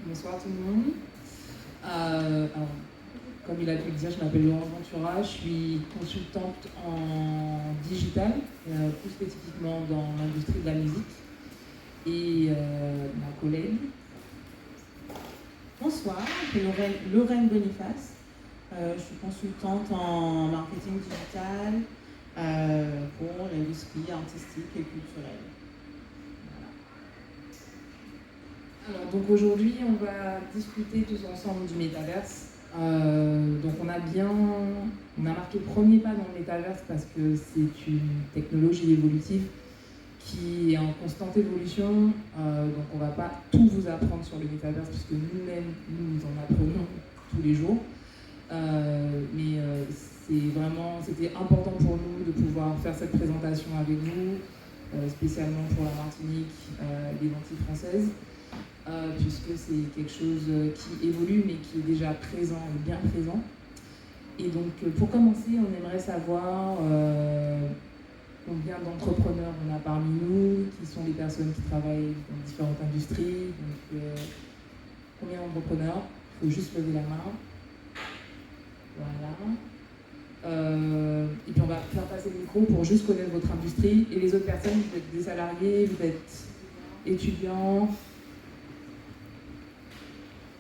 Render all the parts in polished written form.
Bonsoir tout le monde. Alors, comme il a pu le dire, je m'appelle Laurence Ventura, je suis consultante en digital, plus spécifiquement dans l'industrie de la musique. Et ma collègue. Bonsoir, je m'appelle Lorraine Boniface. Je suis consultante en marketing digital pour l'industrie artistique et culturelle. Alors, donc aujourd'hui, on va discuter tous ensemble du métaverse. Donc on a marqué le premier pas dans le métaverse parce que c'est une technologie évolutive qui est en constante évolution. Donc on ne va pas tout vous apprendre sur le métaverse puisque nous-mêmes, nous en apprenons tous les jours. C'était important pour nous de pouvoir faire cette présentation avec vous, spécialement pour la Martinique, les Antilles françaises. Puisque c'est quelque chose qui évolue mais qui est déjà présent et bien présent. Et donc pour commencer, on aimerait savoir combien d'entrepreneurs on a parmi nous, qui sont les personnes qui travaillent dans différentes industries. Donc combien d'entrepreneurs? Il faut juste lever la main. Voilà. Et puis on va faire passer le micro pour juste connaître votre industrie. Et les autres personnes, vous êtes des salariés, vous êtes étudiants.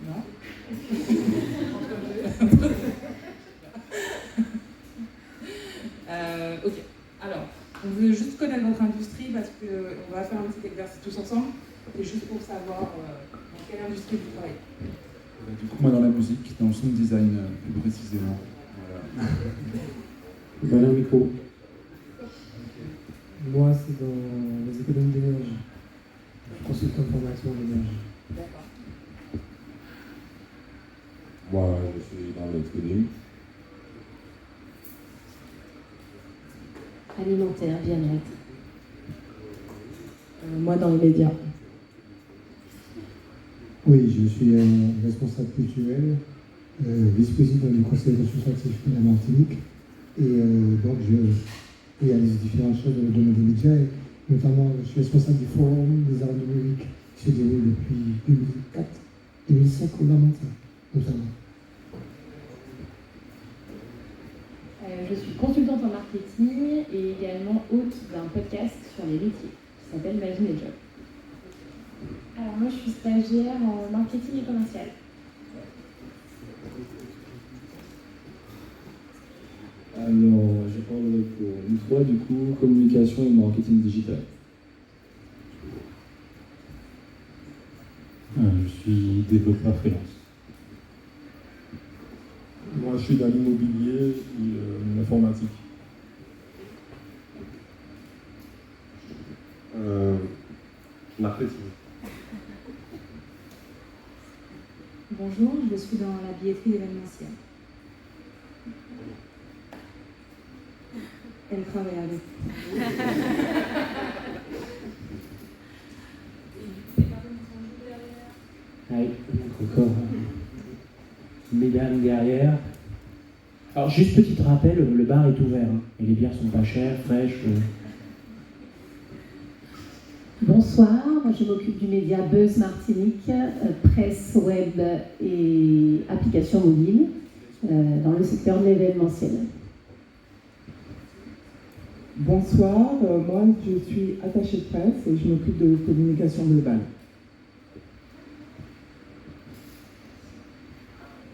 Non. Ok. Alors, on veut juste connaître votre industrie parce qu'on va faire un petit exercice tous ensemble. Et juste pour savoir dans quelle industrie vous travaillez. Du coup, moi dans la musique, dans le sound design plus précisément. Voilà. Dans le micro. Moi, c'est dans les économies d'énergie. Je suis consultant de formation en énergie. D'accord. Moi, je suis dans le trading. Alimentaire, bien-être. Moi, dans les médias. Oui, je suis responsable culturel, vice-président du conseil consultatif de la Martinique. Et donc, je réalise différentes choses dans le domaine des médias. Et notamment, je suis responsable du forum des arts numériques qui se déroule depuis 2005 au Lamentin, notamment. Je suis consultante en marketing et également hôte d'un podcast sur les métiers qui s'appelle Magie et Job. Alors moi je suis stagiaire en marketing et commercial. Alors je parle pour une fois du coup communication et marketing digital. Je suis développeur freelance. Moi, je suis dans l'immobilier et l'informatique. Marketing. Bonjour, je suis dans la billetterie événementielle. Elle travaille avec. Oui, encore. Mesdames derrière. Alors, juste petit rappel, le bar est ouvert. Hein, et les bières sont pas chères, fraîches. Bonsoir, moi je m'occupe du média Buzz Martinique, presse web et application mobile dans le secteur de l'événementiel. Bonsoir, moi je suis attachée de presse et je m'occupe de communication globale.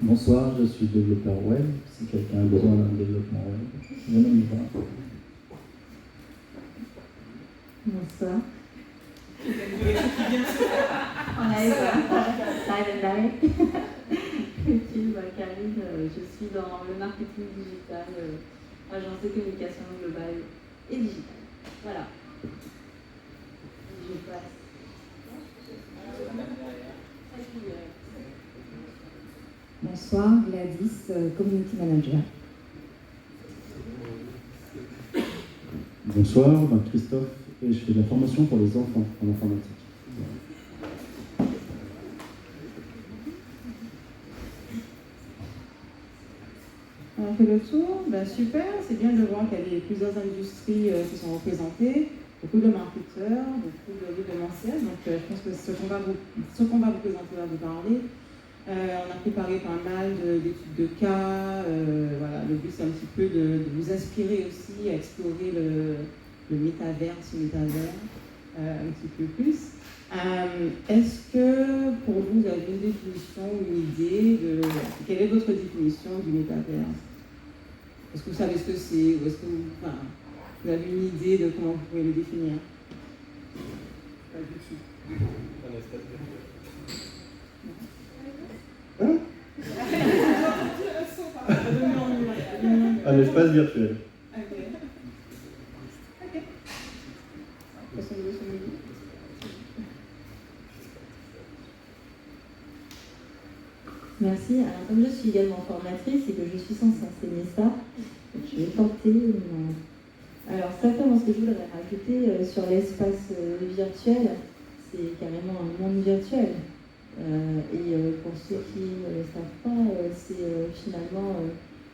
Bonsoir, je suis développeur web. Si quelqu'un a besoin d'un développement web, venez me voir. Bonsoir. Karine, je suis dans le marketing digital, agence de communication globale et digitale. Voilà. Je passe. Bonsoir, Gladys, Community Manager. Bonsoir, Christophe, et je fais de la formation pour les enfants en informatique. On fait le tour, super, c'est bien de voir qu'il y a plusieurs industries qui sont représentées. beaucoup de marketeurs, beaucoup d'événementiels. Donc je pense que ce qu'on va vous présenter va vous parler. On a préparé pas mal d'études de cas. Voilà, le but c'est un petit peu de vous inspirer aussi à explorer le métaverse, un petit peu plus. Est-ce que pour vous avez une définition, une idée de quelle est votre définition du métaverse? Est-ce que vous savez ce que c'est, ou est-ce que vous avez une idée de comment vous pouvez le définir? Pas du tout. Un espace virtuel. Ok. Merci. Alors, comme je suis également formatrice et que je suis censée enseigner ça, je vais tenter. Alors, simplement, ce que je voudrais rajouter sur l'espace virtuel, c'est carrément un monde virtuel. Et pour ceux qui ne le savent pas, c'est finalement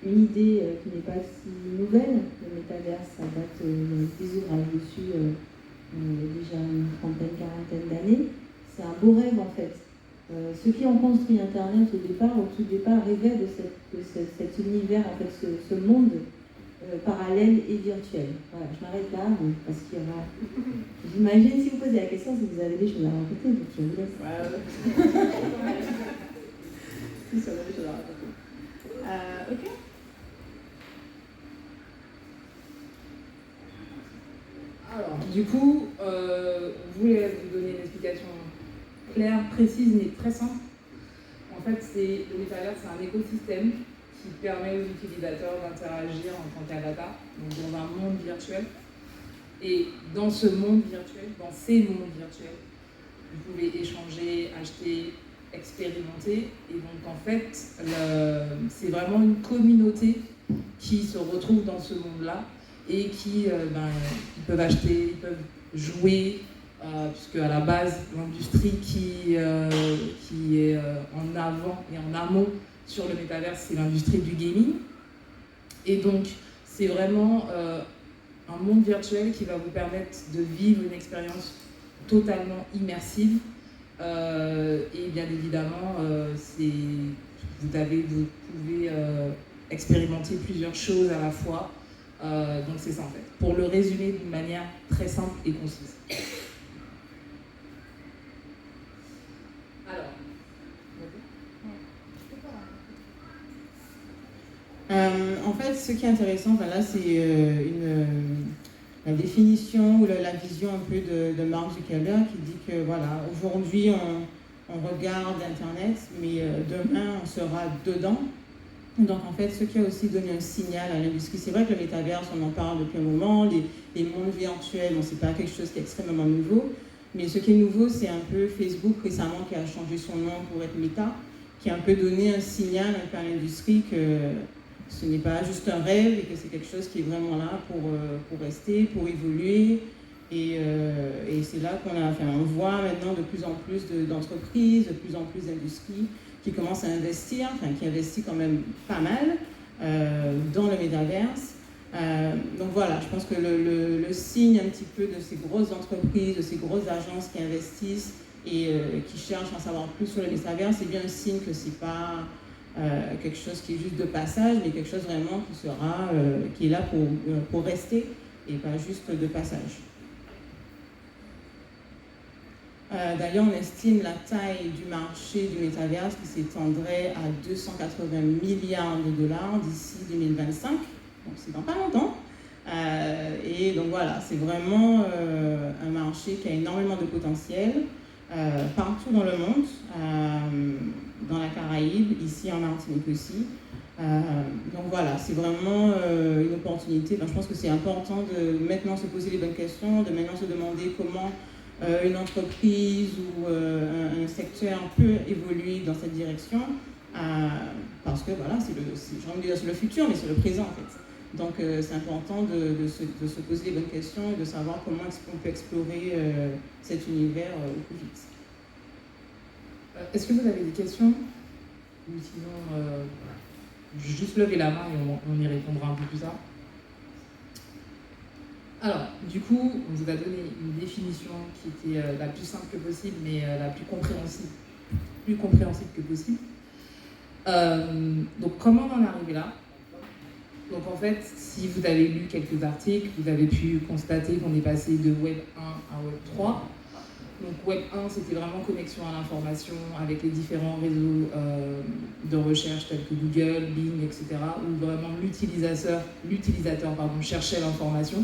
une idée qui n'est pas si nouvelle. Le métaverse, ça date des ouvrages dessus déjà une trentaine, quarantaine d'années. C'est un beau rêve en fait. Ceux qui ont construit Internet au tout départ, rêvaient de cet univers, en fait, ce monde parallèle et virtuel. Voilà, je m'arrête là, parce qu'il y aura... J'imagine, si vous posez la question, si vous avez des choses à raconter, donc je vous laisse. Si, ça a des choses à raconter. Ok. Alors, du coup, je voulais vous donner une explication claire, précise, mais très simple. En fait, le métavers, c'est un écosystème qui permet aux utilisateurs d'interagir en tant qu'avatar, donc dans un monde virtuel. Et dans ce monde virtuel, dans ces mondes virtuels, vous pouvez échanger, acheter, expérimenter. Et donc, en fait, c'est vraiment une communauté qui se retrouve dans ce monde-là et qui ils peuvent acheter, ils peuvent jouer, puisque à la base, l'industrie qui est en avant et en amont sur le métaverse, c'est l'industrie du gaming. Et donc, c'est vraiment un monde virtuel qui va vous permettre de vivre une expérience totalement immersive. Et bien évidemment, vous pouvez expérimenter plusieurs choses à la fois. Donc c'est ça en fait, pour le résumer d'une manière très simple et concise. En fait, ce qui est intéressant, là, c'est la définition ou la vision un peu de Mark Zuckerberg qui dit que voilà, aujourd'hui on regarde Internet, mais demain on sera dedans. Donc en fait, ce qui a aussi donné un signal à l'industrie, c'est vrai que le métaverse, on en parle depuis un moment, les mondes virtuels, bon, c'est pas quelque chose qui est extrêmement nouveau, mais ce qui est nouveau, c'est un peu Facebook récemment qui a changé son nom pour être Meta, qui a un peu donné un signal un peu à l'industrie que ce n'est pas juste un rêve et que c'est quelque chose qui est vraiment là pour rester, pour évoluer. Et c'est là on voit maintenant de plus en plus d'entreprises, de plus en plus d'industries qui commencent à investir, qui investissent quand même pas mal dans le métaverse. Donc voilà, je pense que le signe un petit peu de ces grosses entreprises, de ces grosses agences qui investissent et qui cherchent à en savoir plus sur le métaverse, c'est bien un signe que c'est pas quelque chose qui est juste de passage, mais quelque chose vraiment qui est là pour rester et pas juste de passage. D'ailleurs, on estime la taille du marché du métaverse qui s'étendrait à 280 milliards de dollars d'ici 2025, donc c'est dans pas longtemps. Et donc voilà, c'est vraiment un marché qui a énormément de potentiel partout dans le monde, dans la Caraïbe, ici en Martinique aussi. Donc voilà, c'est vraiment une opportunité. Je pense que c'est important de maintenant se poser les bonnes questions, de maintenant se demander comment une entreprise ou un secteur peut évoluer dans cette direction, parce que voilà, j'ai envie de dire c'est le futur, mais c'est le présent en fait. Donc c'est important de se poser les bonnes questions et de savoir comment on peut explorer cet univers au plus vite. Est-ce que vous avez des questions? Ou sinon, juste lever la main et on y répondra un peu plus tard. Alors, du coup, on vous a donné une définition qui était la plus simple que possible, mais la plus compréhensible que possible. Donc, comment on en est arrivé là? Donc, en fait, si vous avez lu quelques articles, vous avez pu constater qu'on est passé de Web 1 à Web 3. Donc, Web 1, c'était vraiment connexion à l'information avec les différents réseaux de recherche tels que Google, Bing, etc., où vraiment l'utilisateur cherchait l'information.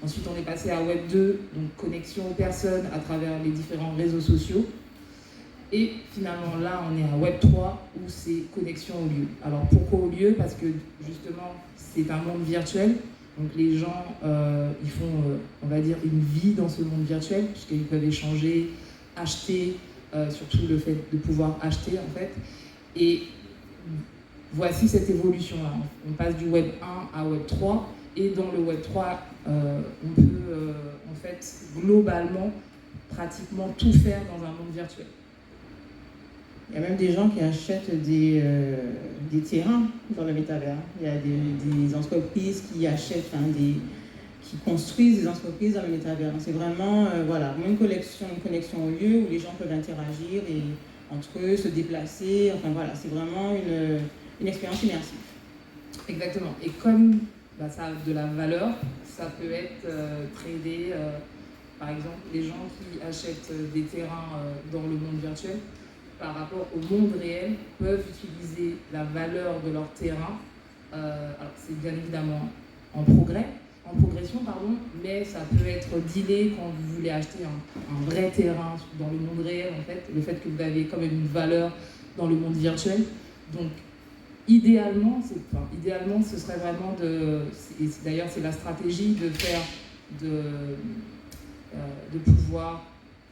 Ensuite, on est passé à Web 2, donc connexion aux personnes à travers les différents réseaux sociaux. Et finalement, là, on est à Web 3, où c'est connexion au lieu. Alors, pourquoi au lieu? Parce que, justement, c'est un monde virtuel. Donc, les gens, ils font, on va dire, une vie dans ce monde virtuel, puisqu'ils peuvent échanger, acheter, surtout le fait de pouvoir acheter, en fait. Et voici cette évolution-là. On passe du Web 1 à Web 3. Et dans le Web 3, on peut, en fait, globalement, pratiquement tout faire dans un monde virtuel. Il y a même des gens qui achètent des terrains dans le métavers. Il y a des entreprises qui achètent, qui construisent des entreprises dans le métavers. C'est vraiment une connexion au lieu où les gens peuvent interagir entre eux, se déplacer. Enfin voilà, c'est vraiment une expérience immersive. Exactement. Et comme ça a de la valeur, ça peut être tradé. Par exemple, les gens qui achètent des terrains dans le monde virtuel, par rapport au monde réel, peuvent utiliser la valeur de leur terrain. Alors c'est bien évidemment en progression, mais ça peut être dealé quand vous voulez acheter un vrai terrain dans le monde réel, en fait, le fait que vous avez quand même une valeur dans le monde virtuel. Donc idéalement, ce serait vraiment d'ailleurs c'est la stratégie de faire de pouvoir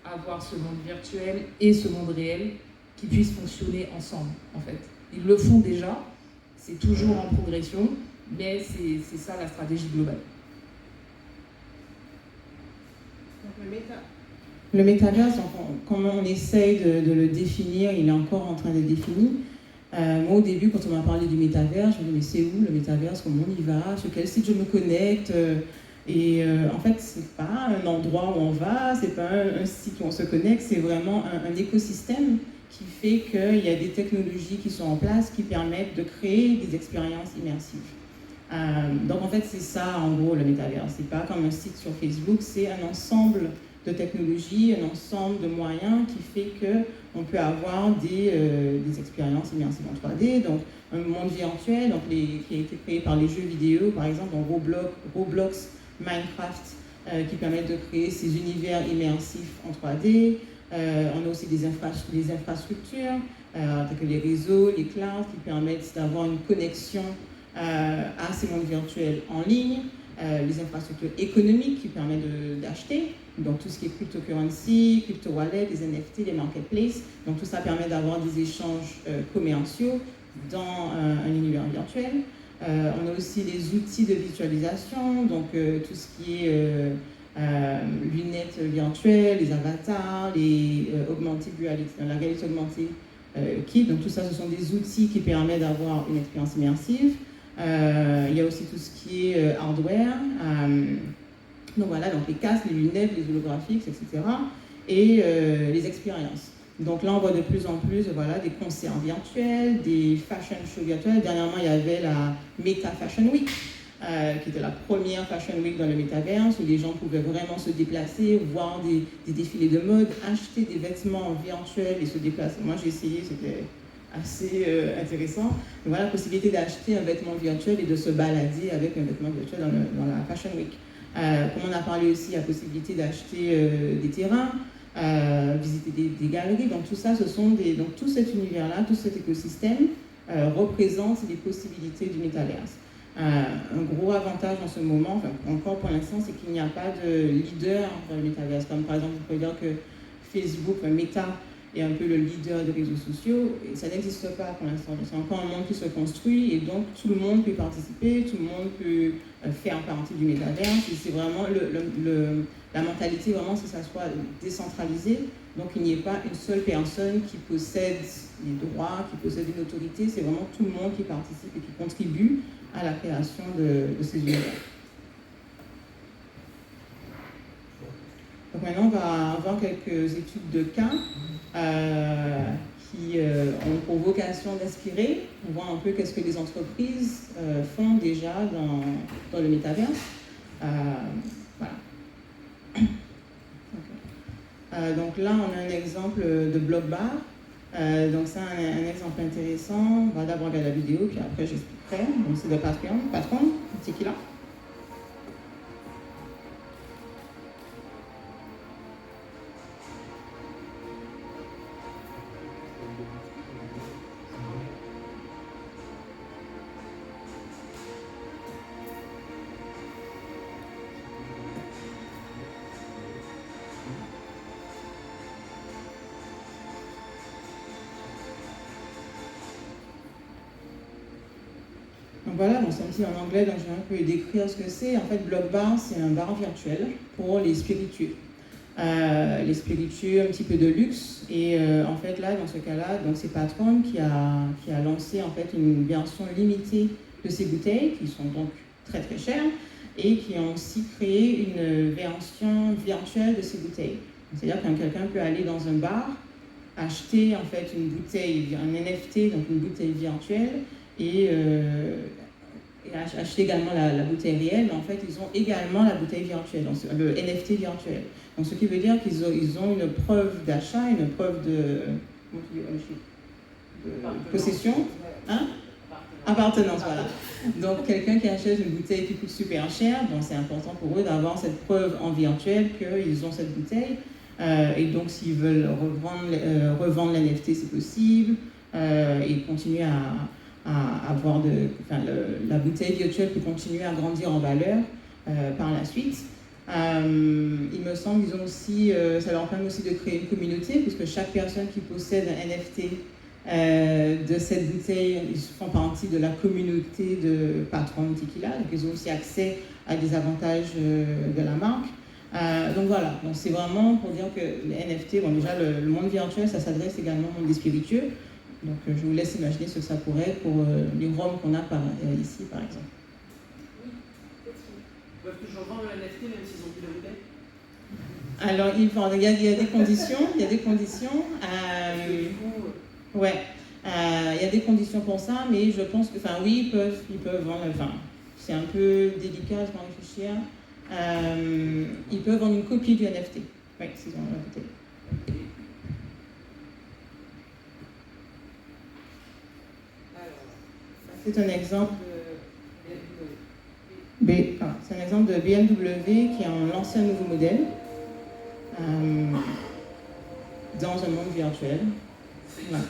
avoir ce monde virtuel et ce monde réel qui puissent fonctionner ensemble, en fait. Ils le font déjà, c'est toujours en progression, mais c'est ça la stratégie globale. Le métaverse, comment on essaye de le définir, il est encore en train d'être défini. Moi, au début, quand on m'a parlé du métaverse, je me disais, mais c'est où le métaverse, comment on y va, sur quel site je me connecte en fait, c'est pas un endroit où on va, c'est pas un site où on se connecte, c'est vraiment un écosystème qui fait qu'il y a des technologies qui sont en place qui permettent de créer des expériences immersives. Donc en fait, c'est ça en gros le métaverse. C'est pas comme un site sur Facebook, c'est un ensemble de technologies, un ensemble de moyens qui fait qu'on peut avoir des expériences immersives en 3D. Donc un monde virtuel donc qui a été créé par les jeux vidéo, par exemple dans Roblox, Minecraft, qui permettent de créer ces univers immersifs en 3D. On a aussi des infrastructures, telles que les réseaux, les clouds, qui permettent d'avoir une connexion à ces mondes virtuels en ligne. Les infrastructures économiques qui permettent d'acheter, donc tout ce qui est cryptocurrency, crypto-wallet, les NFT, les marketplaces. Donc tout ça permet d'avoir des échanges commerciaux dans un univers virtuel. On a aussi les outils de visualisation, donc tout ce qui est lunettes virtuelles, les avatars, les la réalité augmentée kit. Donc tout ça, ce sont des outils qui permettent d'avoir une expérience immersive. Il y a aussi tout ce qui est hardware. Donc voilà, donc les casques, les lunettes, les holographiques, etc. Et les expériences. Donc là, on voit de plus en plus des concerts virtuels, des fashion shows virtuels. Dernièrement, il y avait la Meta Fashion Week, qui était la première Fashion Week dans le métaverse, où les gens pouvaient vraiment se déplacer, voir des défilés de mode, acheter des vêtements virtuels et se déplacer. Moi, j'ai essayé, c'était assez intéressant. Donc voilà, la possibilité d'acheter un vêtement virtuel et de se balader avec un vêtement virtuel dans la Fashion Week. Comme on a parlé aussi, la possibilité d'acheter des terrains, visiter des galeries. Donc tout ça, donc tout cet univers-là, tout cet écosystème représente les possibilités du métaverse. Un gros avantage en ce moment, encore pour l'instant, c'est qu'il n'y a pas de leader dans le métaverse. Comme par exemple, vous pouvez dire que Facebook, Meta, est un peu le leader des réseaux sociaux, et ça n'existe pas pour l'instant. C'est encore un monde qui se construit, et donc tout le monde peut participer, tout le monde peut faire partie du métaverse, et c'est vraiment la mentalité, vraiment, c'est que ça soit décentralisé, donc il n'y ait pas une seule personne qui possède les droits, qui possède une autorité, c'est vraiment tout le monde qui participe et qui contribue à la création de ces univers. Donc maintenant, on va avoir quelques études de cas qui ont pour vocation d'inspirer. On voit un peu qu'est-ce que les entreprises font déjà dans le métaverse. Voilà. Donc là, on a un exemple de Blockbar. Donc c'est un exemple intéressant. On va d'abord regarder la vidéo, puis après j'expliquerai. Donc c'est le patron, c'est qui là? Donc voilà, bon, c'est un petit en anglais, donc je vais un peu décrire ce que c'est. En fait, Blockbar, c'est un bar virtuel pour les spiritueux. Les spiritueux, un petit peu de luxe. Et en fait, là, dans ce cas-là, donc c'est Patron qui a lancé en fait une version limitée de ces bouteilles, qui sont donc très très chères, et qui ont aussi créé une version virtuelle de ces bouteilles. C'est-à-dire que quelqu'un peut aller dans un bar, acheter en fait une bouteille, un NFT, donc une bouteille virtuelle, et acheter également la bouteille réelle, mais en fait, ils ont également la bouteille virtuelle, donc le NFT virtuel. Donc, ce qui veut dire qu'ils ont une preuve d'achat, une preuve de possession, hein? Appartenance, voilà. Donc, quelqu'un qui achète une bouteille qui coûte super cher, donc c'est important pour eux d'avoir cette preuve en virtuel qu'ils ont cette bouteille. Et donc, s'ils veulent revendre l'NFT, c'est possible, et continuer à avoir la bouteille virtuelle peut continuer à grandir en valeur par la suite. Il me semble qu'ils ont aussi, ça leur permet aussi de créer une communauté, puisque chaque personne qui possède un NFT de cette bouteille, ils font partie de la communauté de Patron Tequila, donc ils ont aussi accès à des avantages de la marque. Donc voilà, donc c'est vraiment pour dire que les NFT, bon déjà le monde virtuel, ça s'adresse également au monde des spiritueux. Donc je vous laisse imaginer ce que ça pourrait être pour les Roms qu'on a ici, par exemple. Oui, ils peuvent toujours vendre le NFT même s'ils ont plus de bouteille. Alors il y a des conditions, il y a des conditions. Ouais, il y a des conditions pour ça, mais je pense que, enfin oui, ils peuvent vendre. Enfin, c'est un peu délicat, je vais réfléchir. Ils peuvent vendre une copie du NFT. Oui, s'ils ont la bouteille. C'est un exemple c'est un exemple de BMW qui a lancé un nouveau modèle dans un monde virtuel. Voilà.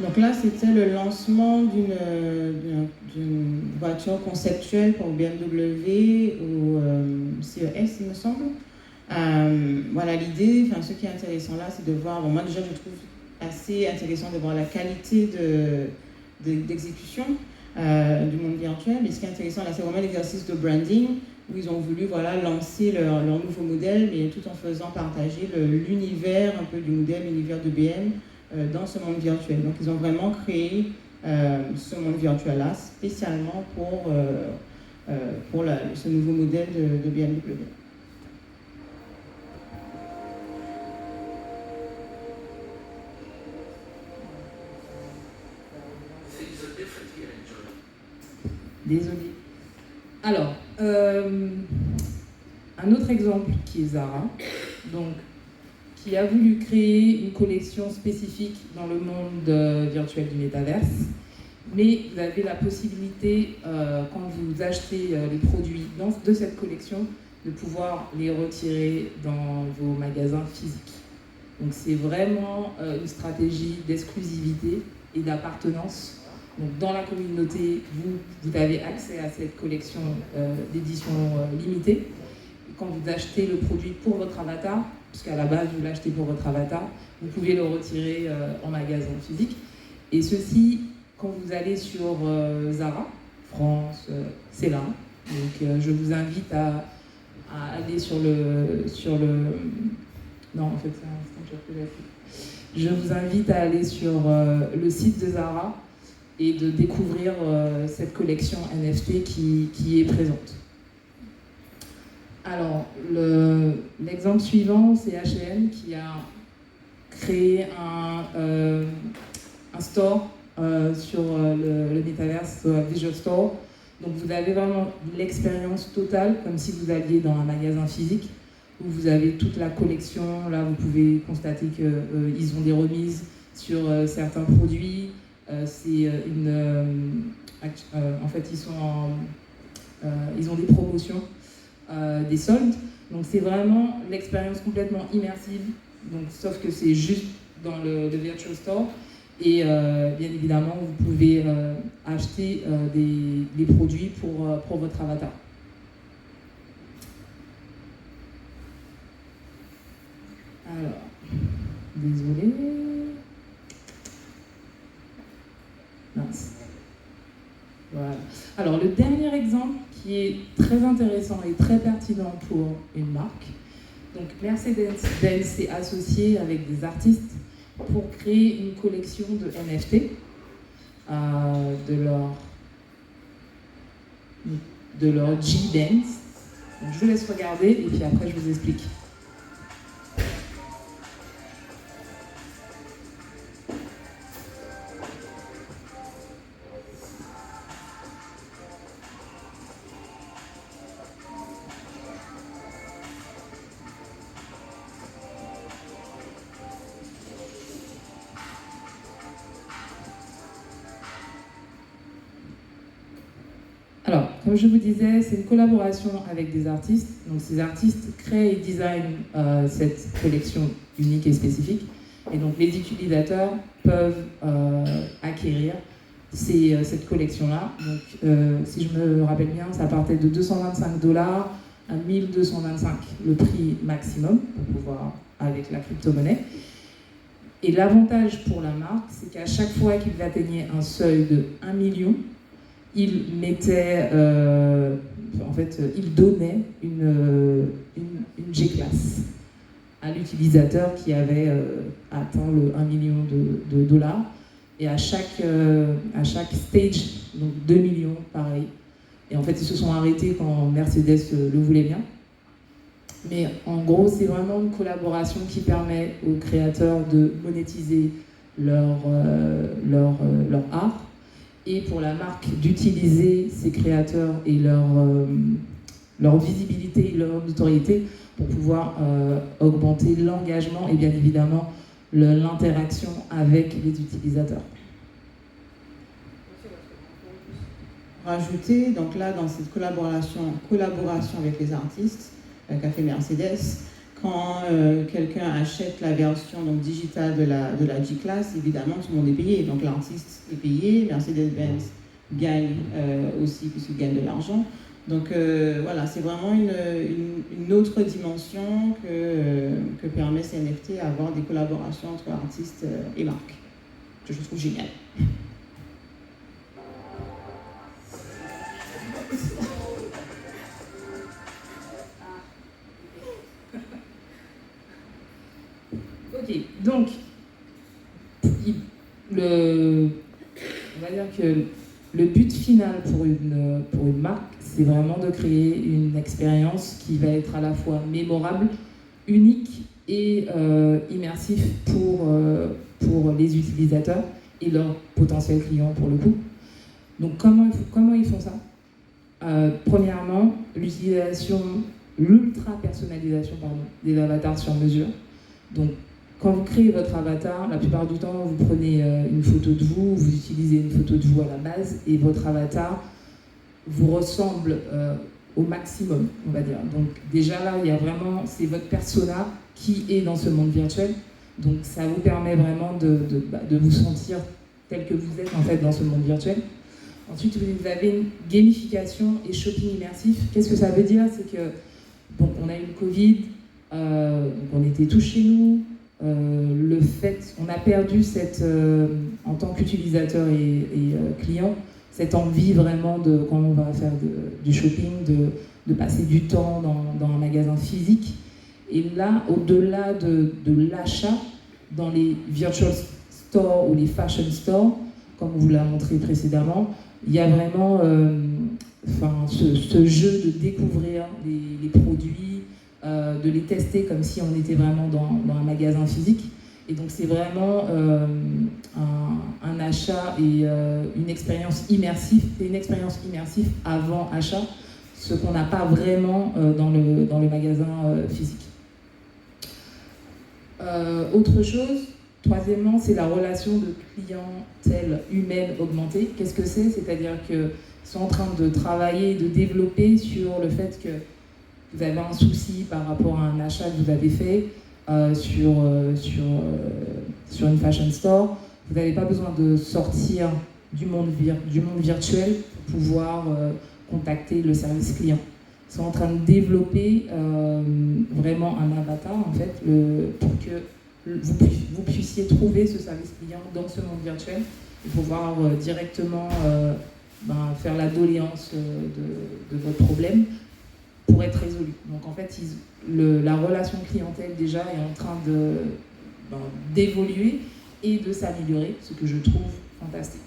Donc là, c'était le lancement d'une voiture conceptuelle pour BMW au CES, il me semble. Voilà, l'idée, ce qui est intéressant là, c'est de voir, moi déjà je trouve assez intéressant de voir la qualité d'exécution du monde virtuel, mais ce qui est intéressant là, c'est vraiment l'exercice de branding, où ils ont voulu lancer leur nouveau modèle, mais tout en faisant partager l'univers un peu du modèle, l'univers de BM, dans ce monde virtuel. Donc ils ont vraiment créé ce monde virtuel-là spécialement pour ce nouveau modèle de BMW. Désolée. Alors, un autre exemple qui est Zara, donc, qui a voulu créer une collection spécifique dans le monde virtuel du métaverse. Mais vous avez la possibilité, quand vous achetez les produits de cette collection, de pouvoir les retirer dans vos magasins physiques. Donc c'est vraiment une stratégie d'exclusivité et d'appartenance. Donc dans la communauté, vous avez accès à cette collection d'édition limitée. Et quand vous achetez le produit pour votre avatar, puisqu'à la base vous l'achetez pour votre avatar, vous pouvez le retirer en magasin physique. Et ceci, quand vous allez sur Zara, France, c'est là. Donc je vous invite à aller sur le... Non, en fait, c'est un Snapchat que j'ai fait. Je vous invite à aller sur le site de Zara et de découvrir cette collection NFT qui est présente. Alors, l'exemple suivant, c'est H&M qui a créé un store sur le Metaverse Visual Store. Donc vous avez vraiment l'expérience totale, comme si vous alliez dans un magasin physique, où vous avez toute la collection. Là, vous pouvez constater qu'ils ont des remises sur certains produits. En fait, ils ont des promotions, des soldes. Donc c'est vraiment l'expérience complètement immersive. Donc, sauf que c'est juste dans le Virtual Store. Et bien évidemment, vous pouvez acheter des produits pour votre avatar. Alors, désolé. Mince. Voilà. Alors, le dernier exemple qui est très intéressant et très pertinent pour une marque. Donc, Mercedes-Benz s'est associé avec des artistes pour créer une collection de NFT de leur G-Benz. Donc, je vous laisse regarder et puis après je vous explique. Alors, comme je vous disais, c'est une collaboration avec des artistes. Donc, ces artistes créent et designent cette collection unique et spécifique. Et donc, les utilisateurs peuvent acquérir cette collection-là. Donc, si je me rappelle bien, ça partait de $225 à 1225, le prix maximum pour pouvoir avec la crypto-monnaie. Et l'avantage pour la marque, c'est qu'à chaque fois qu'ils atteignaient un seuil de 1 million, il mettait, il donnait une G-Class à l'utilisateur qui avait atteint le 1 million de dollars. Et à chaque stage, donc 2 millions, pareil. Et en fait, ils se sont arrêtés quand Mercedes le voulait bien. Mais en gros, c'est vraiment une collaboration qui permet aux créateurs de monétiser leur art, et pour la marque d'utiliser ces créateurs et leur visibilité et leur notoriété pour pouvoir augmenter l'engagement et bien évidemment l'interaction avec les utilisateurs. Rajouter, donc là, dans cette collaboration avec les artistes qu'a fait Mercedes, quand quelqu'un achète la version donc, digitale de la G-Class, évidemment, tout le monde est payé. Donc l'artiste est payé, Mercedes-Benz gagne aussi puisqu'il gagne de l'argent. Donc voilà, c'est vraiment une autre dimension que permet ces NFT, avoir des collaborations entre artistes et marques, que je trouve génial. Ok, donc, on va dire que le but final pour une marque, c'est vraiment de créer une expérience qui va être à la fois mémorable, unique et immersif pour les utilisateurs et leurs potentiels clients pour le coup. Donc comment ils font ça? Premièrement, l'ultra-personnalisation des avatars sur mesure. Donc, quand vous créez votre avatar, la plupart du temps, vous prenez une photo de vous, vous utilisez une photo de vous à la base, et votre avatar vous ressemble au maximum, on va dire. Donc déjà là, il y a vraiment, c'est votre persona qui est dans ce monde virtuel. Donc ça vous permet vraiment de vous sentir tel que vous êtes en fait dans ce monde virtuel. Ensuite, vous avez une gamification et shopping immersif. Qu'est-ce que ça veut dire? C'est que, donc, on a eu le Covid, donc on était tous chez nous. Le fait, on a perdu cette, en tant qu'utilisateur et client, cette envie vraiment de, quand on va faire du shopping, de passer du temps dans un magasin physique. Et là, au-delà de l'achat, dans les virtual stores ou les fashion stores, comme on vous l'a montré précédemment, il y a vraiment ce jeu de découvrir les produits, de les tester comme si on était vraiment dans un magasin physique. Et donc c'est vraiment un achat et une expérience immersive. C'est une expérience immersive avant achat, ce qu'on n'a pas vraiment dans le magasin physique. Autre chose, troisièmement, c'est la relation de clientèle humaine augmentée. Qu'est-ce que c'est? C'est-à-dire qu'ils sont en train de travailler, de développer sur le fait que vous avez un souci par rapport à un achat que vous avez fait sur une fashion store. Vous n'avez pas besoin de sortir du monde virtuel pour pouvoir contacter le service client. Ils sont en train de développer vraiment un avatar en fait, pour que vous puissiez trouver ce service client dans ce monde virtuel et pouvoir directement faire la doléance de votre problème pour être résolu. Donc en fait, la relation clientèle déjà est en train d'évoluer et de s'améliorer, ce que je trouve fantastique.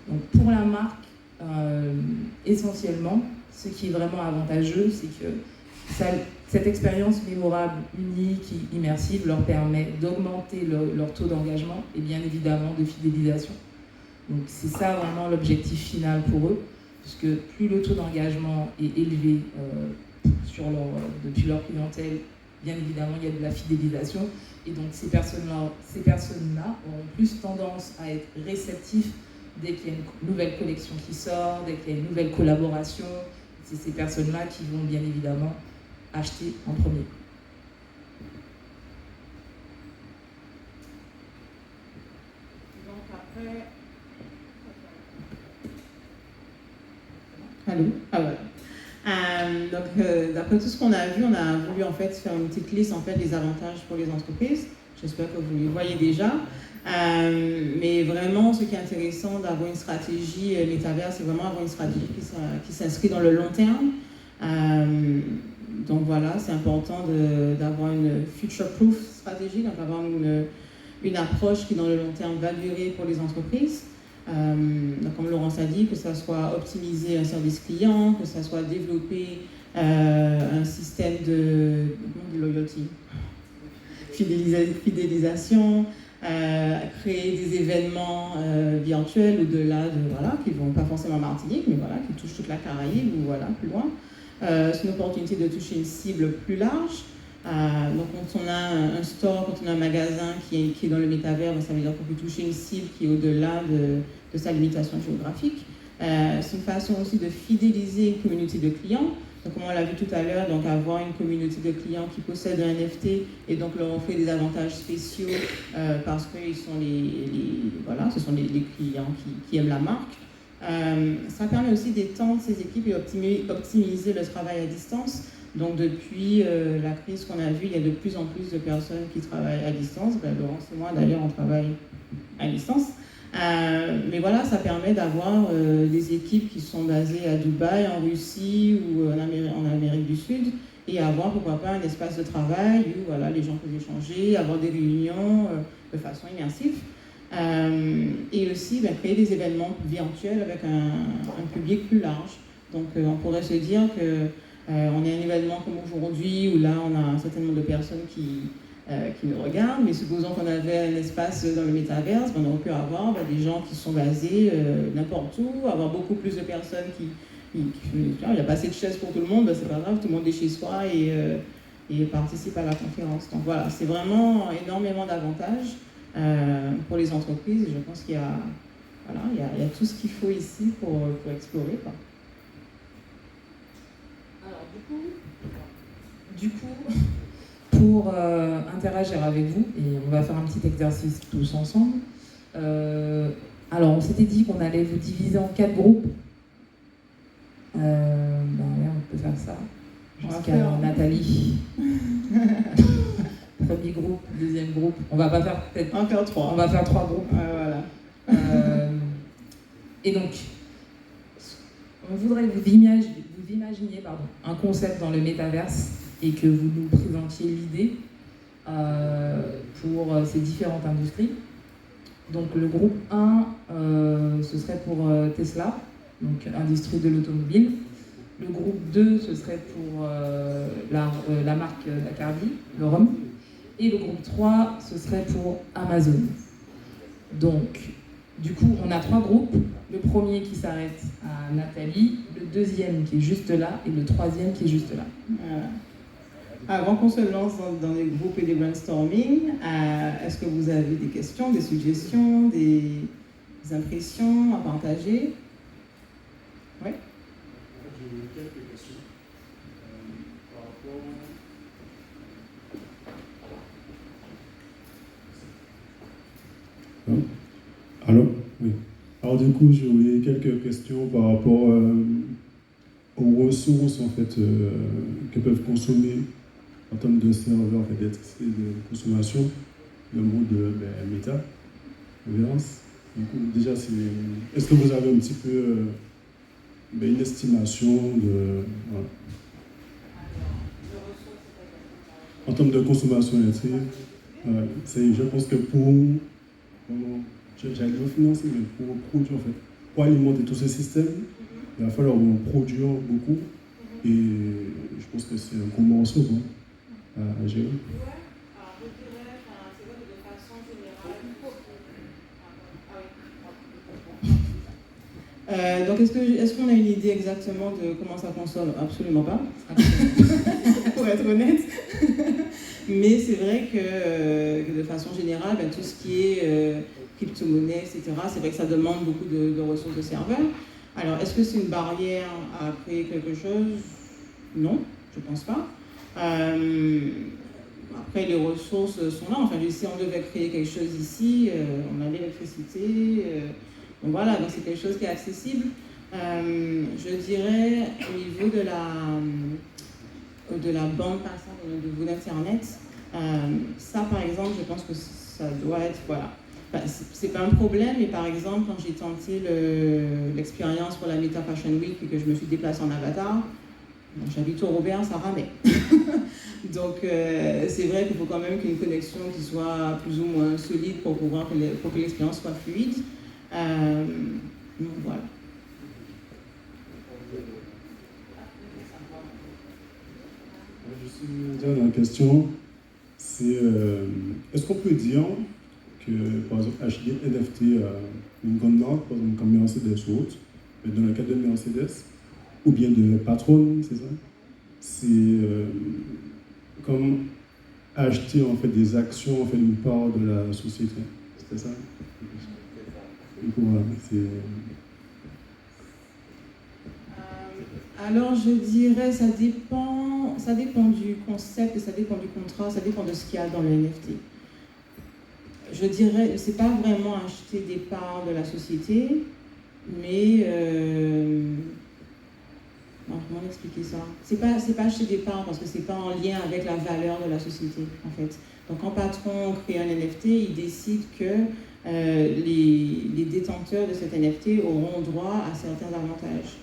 Donc pour la marque, essentiellement, ce qui est vraiment avantageux, c'est que cette expérience mémorable, unique, immersive leur permet d'augmenter leur taux d'engagement et bien évidemment de fidélisation. Donc c'est ça vraiment l'objectif final pour eux, puisque plus le taux d'engagement est élevé depuis leur clientèle, bien évidemment il y a de la fidélisation, et donc ces personnes-là auront plus tendance à être réceptifs dès qu'il y a une nouvelle collection qui sort, dès qu'il y a une nouvelle collaboration. C'est ces personnes-là qui vont bien évidemment acheter en premier. Donc après... Allô? Ah voilà. D'après tout ce qu'on a vu, on a voulu en fait faire une petite liste en fait des avantages pour les entreprises. J'espère que vous les voyez déjà. Mais vraiment, ce qui est intéressant d'avoir une stratégie métavers, c'est vraiment avoir une stratégie qui s'inscrit dans le long terme. Donc voilà, c'est important d'avoir une future-proof stratégie, donc avoir une approche qui dans le long terme va durer pour les entreprises. Donc comme Laurence a dit, que ça soit optimiser un service client, que ça soit développer un système de loyalty, fidélisation, créer des événements virtuels au-delà qui ne vont pas forcément en Martinique, mais voilà, qui touchent toute la Caraïbe ou voilà, plus loin. C'est une opportunité de toucher une cible plus large. Donc quand on a un store, quand on a un magasin qui est dans le métavers, ça veut dire qu'on peut toucher une cible qui est au-delà de sa limitation géographique. C'est une façon aussi de fidéliser une communauté de clients. Donc comme on l'a vu tout à l'heure, donc avoir une communauté de clients qui possèdent un NFT et donc leur offrir des avantages spéciaux parce que ce sont les clients qui aiment la marque. Ça permet aussi d'étendre ces équipes et optimiser le travail à distance. Donc depuis la crise qu'on a vue, il y a de plus en plus de personnes qui travaillent à distance. Laurence et moi d'ailleurs on travaille à distance. Mais voilà, ça permet d'avoir des équipes qui sont basées à Dubaï, en Russie ou en Amérique du Sud et avoir pourquoi pas un espace de travail où voilà, les gens peuvent échanger, avoir des réunions de façon immersive. Et aussi créer des événements virtuels avec un public plus large. Donc on pourrait se dire que on est à un événement comme aujourd'hui où là on a un certain nombre de personnes qui nous regardent, mais supposons qu'on avait un espace dans le métaverse, on aurait pu avoir des gens qui sont basés n'importe où, avoir beaucoup plus de personnes il n'y a pas assez de chaises pour tout le monde, c'est pas grave, tout le monde est chez soi et participe à la conférence. Donc voilà, c'est vraiment énormément d'avantages pour les entreprises et je pense qu'il y a tout ce qu'il faut ici pour explorer, quoi. Alors du coup pour interagir avec vous, et on va faire un petit exercice tous ensemble, Alors, on s'était dit qu'on allait vous diviser en 4 groupes. On peut faire ça. Jusqu'à Nathalie. Premier groupe, deuxième groupe. On va pas faire peut-être. On va faire 3. On va faire 3 groupes. Voilà. Et donc, on voudrait que vous imaginiez un concept dans le métaverse et que vous nous présentiez l'idée pour ces différentes industries. Donc le groupe 1, ce serait pour Tesla, donc industrie de l'automobile. Le groupe 2, ce serait pour la marque Bacardi, le rhum. Et le groupe 3, ce serait pour Amazon. Donc, du coup, on a 3 groupes. Le premier qui s'arrête à Nathalie, le deuxième qui est juste là et le troisième qui est juste là. Voilà. Avant qu'on se lance dans les groupes et les brainstorming, est-ce que vous avez des questions, des suggestions, des impressions à partager? Oui. J'ai quelques questions par rapport. Allô? Oui. Alors du coup, j'aurais quelques questions par rapport aux ressources en fait que peuvent consommer en termes de serveurs, en fait, d'électricité de consommation, le mode métaverse. Du coup, déjà, est-ce que vous avez un petit peu une estimation de voilà. En termes de consommation électrique, je pense que pour j'allais le financer, mais pour produire en fait, pour alimenter tous ces systèmes, il va falloir produire beaucoup et je pense que c'est un gros morceau à gérer. Donc est-ce qu'on a une idée exactement de comment ça consomme? Absolument pas, pour être honnête. Mais c'est vrai que de façon générale, tout ce qui est crypto-monnaie, etc., c'est vrai que ça demande beaucoup de ressources de serveurs. Alors, est-ce que c'est une barrière à créer quelque chose? Non, je pense pas. Après, les ressources sont là. Enfin, si on devait créer quelque chose ici, on a l'électricité. Donc voilà, donc c'est quelque chose qui est accessible. Je dirais, au niveau de la bande passante au niveau d'Internet, ça, par exemple, je pense que ça doit être... Voilà. Enfin, c'est pas un problème, mais par exemple, quand j'ai tenté l'expérience pour la Meta Fashion Week et que je me suis déplacée en avatar, j'habite au Robert, ça ramait. Donc, c'est vrai qu'il faut quand même qu'il y ait une connexion qui soit plus ou moins solide pour que l'expérience soit fluide. Donc, voilà. Juste une dernière question, c'est est-ce qu'on peut dire que, par exemple, acheter NFT une grande marque, par exemple, comme Mercedes ou autre, mais dans le cas de Mercedes, ou bien de Patron, c'est ça? C'est comme acheter en fait des actions, en fait une part de la société. C'était ça? Du coup, voilà, alors, je dirais, ça dépend du concept, ça dépend du contrat, ça dépend de ce qu'il y a dans le NFT. Je dirais, c'est pas vraiment acheter des parts de la société, mais comment expliquer ça? C'est pas acheter des parts parce que c'est pas en lien avec la valeur de la société, en fait. Donc, quand Patron crée un NFT, il décide que les détenteurs de cet NFT auront droit à certains avantages.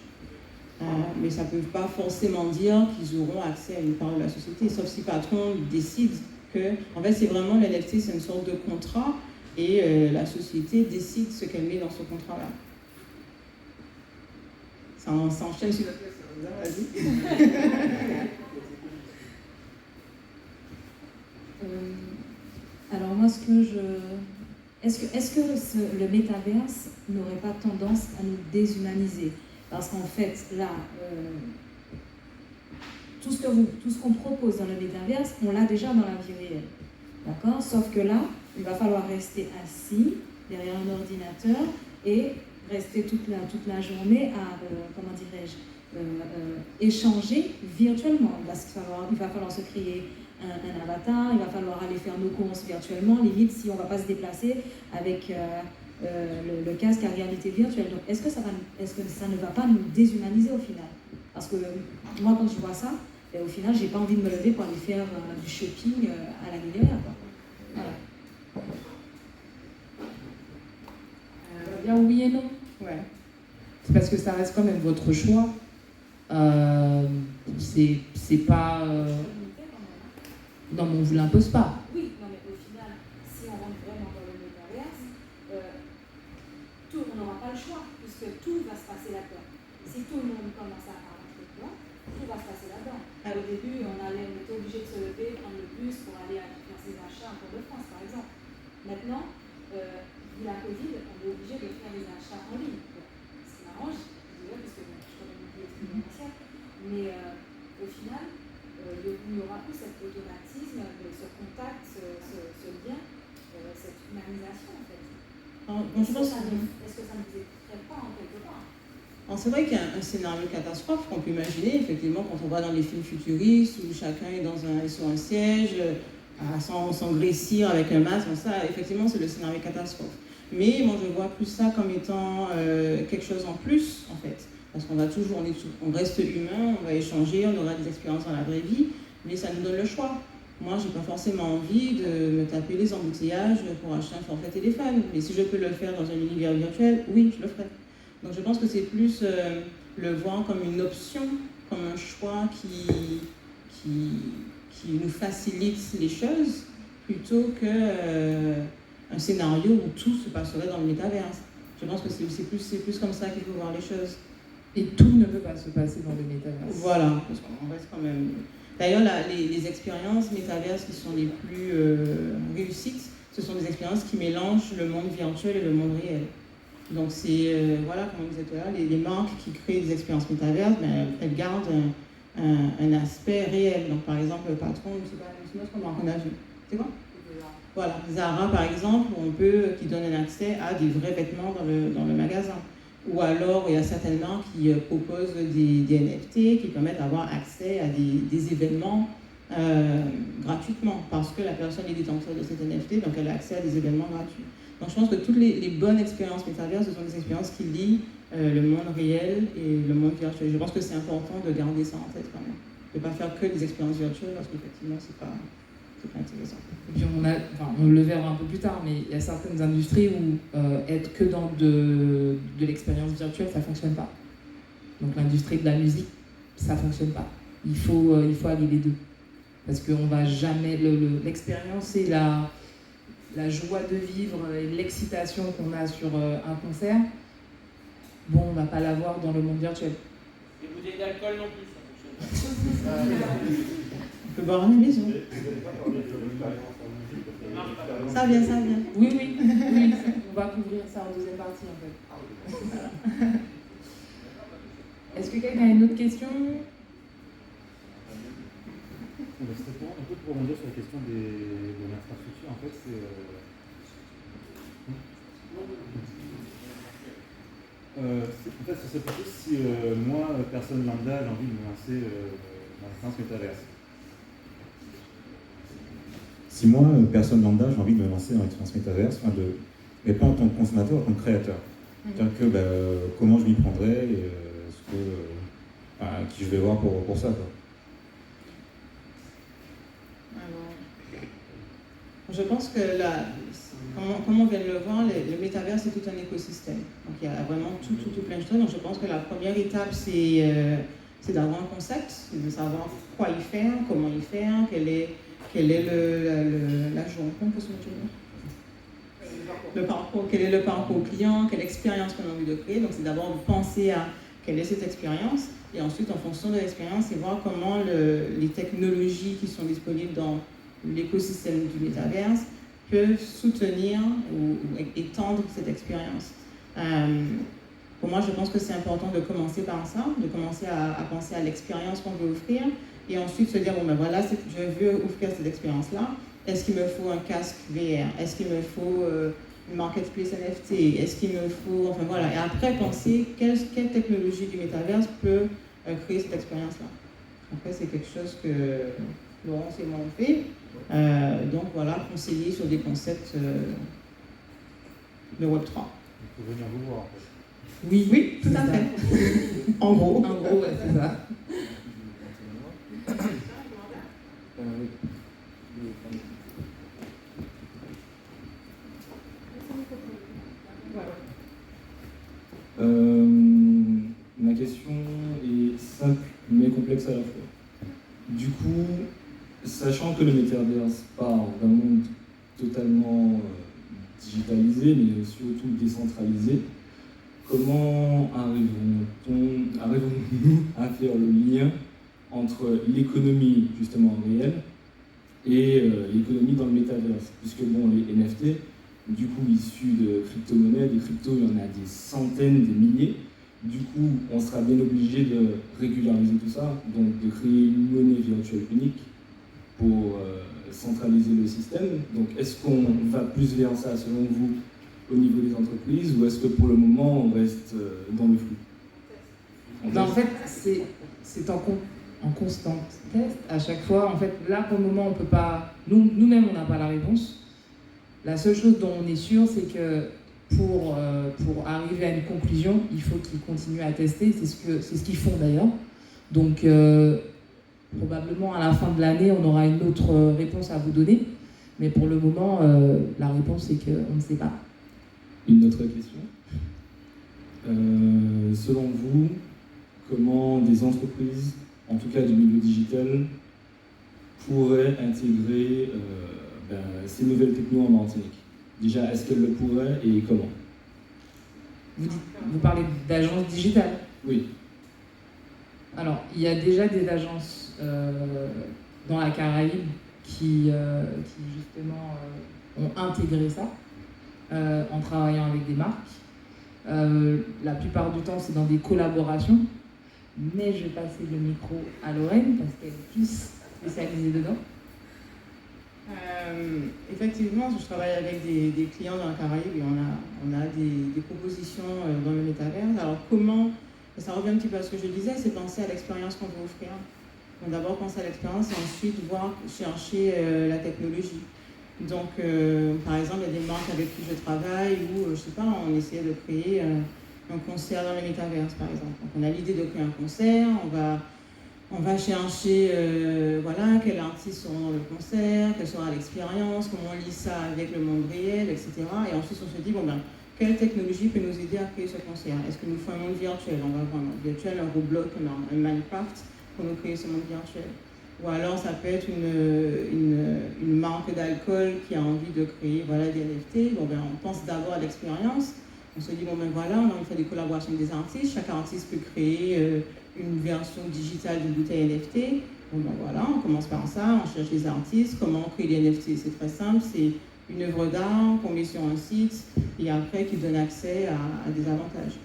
Mais ça ne peut pas forcément dire qu'ils auront accès à une part de la société, sauf si Patron décide que... En fait, c'est vraiment le NFT, c'est une sorte de contrat, et la société décide ce qu'elle met dans ce contrat-là. Ça enchaîne sur notre question. Vas-y. Alors moi, est-ce que le métaverse n'aurait pas tendance à nous déshumaniser? Parce qu'en fait, là, tout ce qu'on propose dans le métaverse, on l'a déjà dans la vie réelle. D'accord? Sauf que là, il va falloir rester assis derrière un ordinateur et rester toute la journée à, comment dirais-je, échanger virtuellement. Il va falloir se créer un avatar, il va falloir aller faire nos courses virtuellement, limite si on ne va pas se déplacer avec le casque à réalité virtuelle. Donc, est-ce que ça ne va pas nous déshumaniser au final? Parce que moi, quand je vois ça, au final, j'ai pas envie de me lever pour aller faire du shopping à la Guinée. Voilà. Bien oui et non. Ouais. C'est parce que ça reste quand même votre choix. C'est pas... Non, mais on ne vous l'impose pas. Oui, non, mais au final, si on rentre vraiment dans le métaverse, on n'aura pas le choix, puisque tout va se passer là-dedans. Si tout le monde commence à rentrer dedans, tout va se passer là-dedans. Au début, on était obligé de se lever, prendre le bus pour aller faire ses achats en Port-de-France, par exemple. Maintenant, vu la Covid, on est obligé de faire des achats en ligne. Ce qui m'arrange, je dirais, parce que je connais mon vie exponentielle, mais au final, il y aura plus cet automatisme, ce contact, ce lien, cette humanisation en fait. Est-ce que ça ne vous effraie pas en quelque part? C'est vrai qu'il y a un scénario catastrophe qu'on peut imaginer, effectivement, quand on va dans les films futuristes où chacun est sur un siège, sans grossir avec un masque, ça, effectivement, c'est le scénario catastrophe. Mais moi, je vois plus ça comme étant quelque chose en plus, en fait. Parce qu'on on reste humain, on va échanger, on aura des expériences dans la vraie vie, mais ça nous donne le choix. Moi, je n'ai pas forcément envie de me taper les embouteillages pour acheter un forfait téléphone. Mais si je peux le faire dans un univers virtuel, oui, je le ferai. Donc je pense que c'est plus le voir comme une option, comme un choix qui nous facilite les choses, plutôt qu'un scénario où tout se passerait dans le métaverse. Je pense que c'est plus comme ça qu'il faut voir les choses. Et tout ne peut pas se passer dans le métaverse. Voilà, parce qu'on reste quand même... D'ailleurs, les expériences métaverses qui sont les plus réussites, ce sont des expériences qui mélangent le monde virtuel et le monde réel. Donc c'est, voilà, comme on disait tout à l'heure, les marques qui créent des expériences métaverses, elles gardent un aspect réel. Donc par exemple, le patron, je ne sais pas, comment on a vu. C'est quoi? Voilà, Zara par exemple, qui donne un accès à des vrais vêtements dans le magasin. Ou alors, il y a certaines marques qui proposent des NFT qui permettent d'avoir accès à des événements gratuitement, parce que la personne est détenteur de cet NFT, donc elle a accès à des événements gratuits. Donc je pense que toutes les bonnes expériences métaverses, ce sont des expériences qui lient le monde réel et le monde virtuel. Je pense que c'est important de garder ça en tête quand même. De ne pas faire que des expériences virtuelles, parce qu'effectivement, c'est pas intéressant. Et puis on le verra un peu plus tard, mais il y a certaines industries où être que dans de l'expérience virtuelle, ça ne fonctionne pas. Donc l'industrie de la musique, ça ne fonctionne pas. Il faut allier les deux. Parce qu'on va jamais... L'expérience et la joie de vivre et l'excitation qu'on a sur un concert, bon, on ne va pas l'avoir dans le monde virtuel. Les bouteilles d'alcool non plus, ça fonctionne pas. On peut boire à la maison. Ça vient. Oui, on va couvrir ça en deuxième partie en fait. Voilà. Est-ce que quelqu'un a une autre question? C'était un peu pour rebondir sur la question de l'infrastructure. En fait, ce serait plutôt si moi, personne lambda, j'ai envie de me lancer dans l'expérience métaverse. Si moi, personne lambda, j'ai envie de me lancer dans l'expérience métaverse, mais pas en tant que consommateur, en tant que créateur. C'est-à-dire que comment je m'y prendrais et qui je vais voir pour ça, quoi. Je pense que comme on vient de le voir, le métaverse c'est tout un écosystème. Donc il y a vraiment tout plein de choses. Donc je pense que la première étape c'est d'avoir un concept, de savoir quoi y faire, comment y faire, quel est le parcours, quel est le parcours client, quelle expérience qu'on a envie de créer. Donc c'est d'abord de penser à quelle est cette expérience et ensuite en fonction de l'expérience, c'est voir comment les technologies qui sont disponibles dans l'écosystème du métaverse peuvent soutenir ou étendre cette expérience. Pour moi, je pense que c'est important de commencer par ça, de commencer à penser à l'expérience qu'on veut offrir et ensuite se dire, bon ben voilà, je veux offrir cette expérience-là. Est-ce qu'il me faut un casque VR? Est-ce qu'il me faut une marketplace NFT? Est-ce qu'il me faut... Enfin voilà. Et après, penser quelle technologie du métaverse peut créer cette expérience-là. Après, c'est quelque chose que Laurence et moi on fait. Donc voilà, conseiller sur des concepts le Web3. Il faut venir vous voir en fait. Oui, tout à fait. En gros. En gros, ouais, c'est ça. Ma question est simple mais complexe à la fois. Du coup, sachant que le métaverse part d'un monde totalement digitalisé mais surtout décentralisé, comment arrivons-nous à faire le lien entre l'économie justement réelle et l'économie dans le métaverse? Puisque bon, les NFT, du coup issus de crypto-monnaies, des cryptos, il y en a des centaines, des milliers. Du coup, on sera bien obligé de régulariser tout ça, donc de créer une monnaie virtuelle unique pour centraliser le système. Donc est-ce qu'on va plus vers ça selon vous au niveau des entreprises ou est-ce que pour le moment on reste dans le flou? En fait, c'est en constant test. À chaque fois, en fait, là pour le moment, on peut pas, nous-mêmes, on n'a pas la réponse. La seule chose dont on est sûr, c'est que pour arriver à une conclusion, il faut qu'ils continuent à tester. C'est ce qu'ils font d'ailleurs. Donc, probablement à la fin de l'année, on aura une autre réponse à vous donner. Mais pour le moment, la réponse, c'est qu'on ne sait pas. Une autre question. Selon vous, comment des entreprises, en tout cas du milieu digital, pourraient intégrer ces nouvelles technos en Martinique? Déjà, est-ce qu'elles le pourraient et comment? Vous parlez d'agences digitales? Oui. Alors, il y a déjà des agences dans la Caraïbe qui justement ont intégré ça en travaillant avec des marques. La plupart du temps, c'est dans des collaborations. Mais je vais passer le micro à Lorraine parce qu'elle est plus spécialisée dedans. Effectivement, je travaille avec des clients dans la Caraïbe et on a des propositions dans le métavers. Alors comment, ça revient un petit peu à ce que je disais, c'est penser à l'expérience qu'on veut offrir. Donc d'abord penser à l'expérience et ensuite chercher la technologie. Donc par exemple, il y a des marques avec qui je travaille où, je sais pas, on essayait de créer un concert dans le métaverse par exemple. Donc on a l'idée de créer un concert, on va chercher quels artistes seront dans le concert, quelle sera l'expérience, comment on lit ça avec le monde réel, etc. Et ensuite on se dit, quelle technologie peut nous aider à créer ce concert? Est-ce que nous faisons un monde virtuel? On va avoir un monde virtuel, un Roblox, un Minecraft pour nous créer ce monde virtuel. Ou alors ça peut être une marque d'alcool qui a envie de créer des NFT. On pense d'abord à l'expérience. On se dit, on a envie de faire des collaborations avec des artistes. Chaque artiste peut créer une version digitale d'une bouteille NFT. On commence par ça, on cherche les artistes. Comment créer les NFT? C'est très simple, c'est une œuvre d'art qu'on met sur un site et après qui donne accès à des avantages.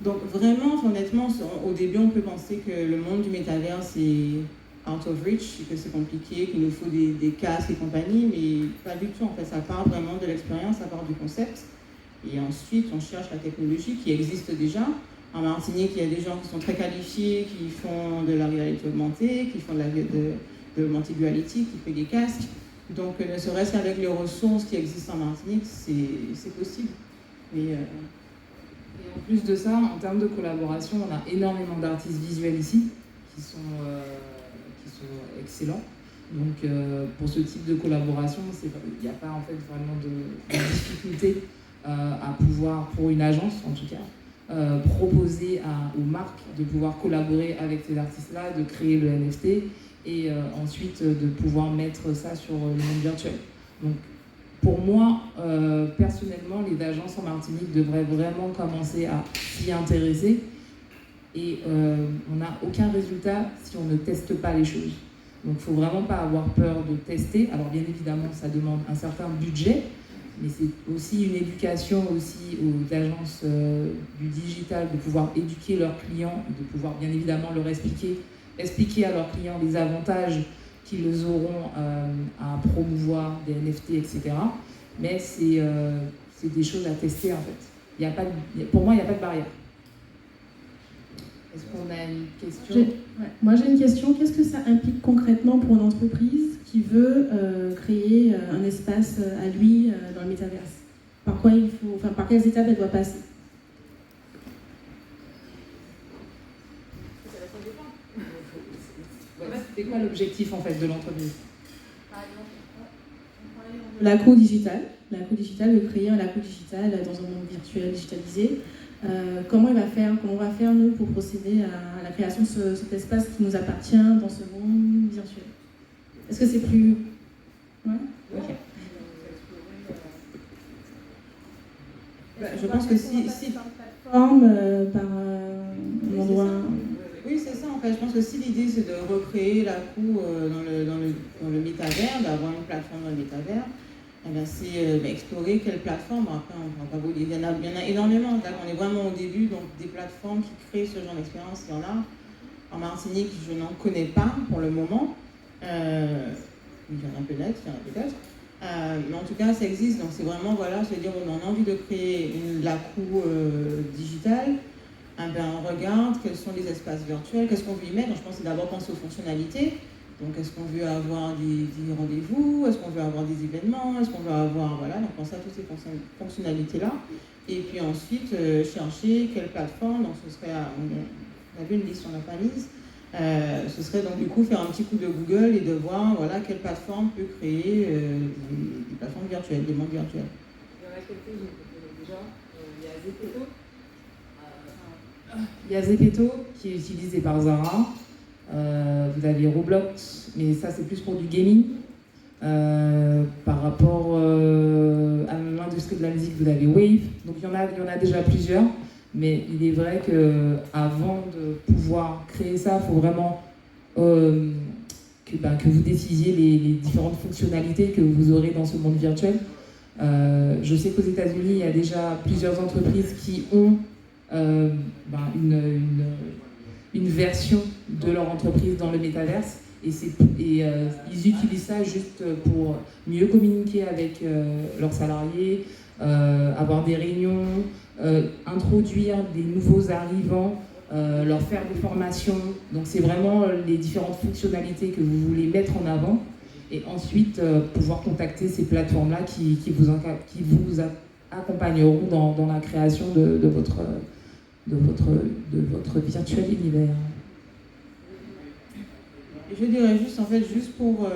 Donc vraiment, honnêtement, au début, on peut penser que le monde du métavers est out of reach, que c'est compliqué, qu'il nous faut des casques et compagnie, mais pas du tout. En fait, ça part vraiment de l'expérience, ça part du concept. Et ensuite, on cherche la technologie qui existe déjà. En Martinique, il y a des gens qui sont très qualifiés, qui font de la réalité augmentée, qui font de l'augmented reality, qui font des casques. Donc, ne serait-ce qu'avec les ressources qui existent en Martinique, c'est possible. Et en plus de ça, en termes de collaboration, on a énormément d'artistes visuels ici qui sont excellents. Donc, pour ce type de collaboration, il n'y a pas en fait vraiment de difficulté à pouvoir, pour une agence en tout cas, proposer aux marques de pouvoir collaborer avec ces artistes-là, de créer le NFT et ensuite de pouvoir mettre ça sur le monde virtuel. Donc pour moi, personnellement, les agences en Martinique devraient vraiment commencer à s'y intéresser et on n'a aucun résultat si on ne teste pas les choses. Donc il ne faut vraiment pas avoir peur de tester. Alors bien évidemment, ça demande un certain budget, mais c'est aussi une éducation aussi aux agences du digital de pouvoir éduquer leurs clients, de pouvoir bien évidemment leur expliquer à leurs clients les avantages qu'ils auront à promouvoir des NFT, etc. Mais c'est des choses à tester en fait. Pour moi, il n'y a pas de barrière. Est-ce qu'on a une question? Moi, j'ai une question. Qu'est-ce que ça implique concrètement pour une entreprise qui veut créer un espace à lui dans le métaverse? par quoi il faut, enfin, par quelles étapes elle doit passer. C'est quoi l'objectif en fait de l'entreprise? L'accro digital de créer un accro digital dans un monde virtuel digitalisé. Comment on va faire nous pour procéder à la création de cet espace qui nous appartient dans ce monde virtuel? Est-ce que c'est plus... Ouais, ok. Je pense que si plateforme par un endroit... Oui, c'est ça en fait. Je pense que si l'idée c'est de recréer l'accro dans le métavers, d'avoir une plateforme dans le métavers, eh bien, c'est explorer quelle plateforme. Après, on va pas vous dire, il y en a énormément. Là, on est vraiment au début, donc des plateformes qui créent ce genre d'expérience, il y en a. En Martinique, je n'en connais pas pour le moment. Il y en a peut-être. Mais en tout cas, ça existe. Donc c'est vraiment, voilà, se dire, on a envie de créer l'accro digitale. On regarde quels sont les espaces virtuels, qu'est-ce qu'on veut y mettre. Donc, je pense que c'est d'abord penser aux fonctionnalités. Donc, est-ce qu'on veut avoir des rendez-vous? Est-ce qu'on veut avoir des événements? Est-ce qu'on veut avoir... Voilà, donc penser à toutes ces fonctionnalités-là. Et puis ensuite, chercher quelle plateforme. Donc, ce serait... On a vu une liste, on n'a pas mise. Ce serait donc du coup faire un petit coup de Google et de voir voilà, quelle plateforme peut créer des plateformes virtuelles, des mondes virtuels. Il y en a quelques-unes déjà. Il y a Zepeto. Il y a Zepeto qui est utilisé par Zara. Vous avez Roblox, mais ça c'est plus pour du gaming. Par rapport à l'industrie de la musique, vous avez Wave. Donc il y en a déjà plusieurs. Mais il est vrai qu'avant de pouvoir créer ça, il faut vraiment que vous décisiez les différentes fonctionnalités que vous aurez dans ce monde virtuel. Je sais qu'aux États-Unis, il y a déjà plusieurs entreprises qui ont une version de leur entreprise dans le métaverse et ils utilisent ça juste pour mieux communiquer avec leurs salariés, avoir des réunions, introduire des nouveaux arrivants, leur faire des formations. Donc c'est vraiment les différentes fonctionnalités que vous voulez mettre en avant et ensuite pouvoir contacter ces plateformes-là qui vous accompagneront dans la création de votre virtuel univers. Je dirais juste pour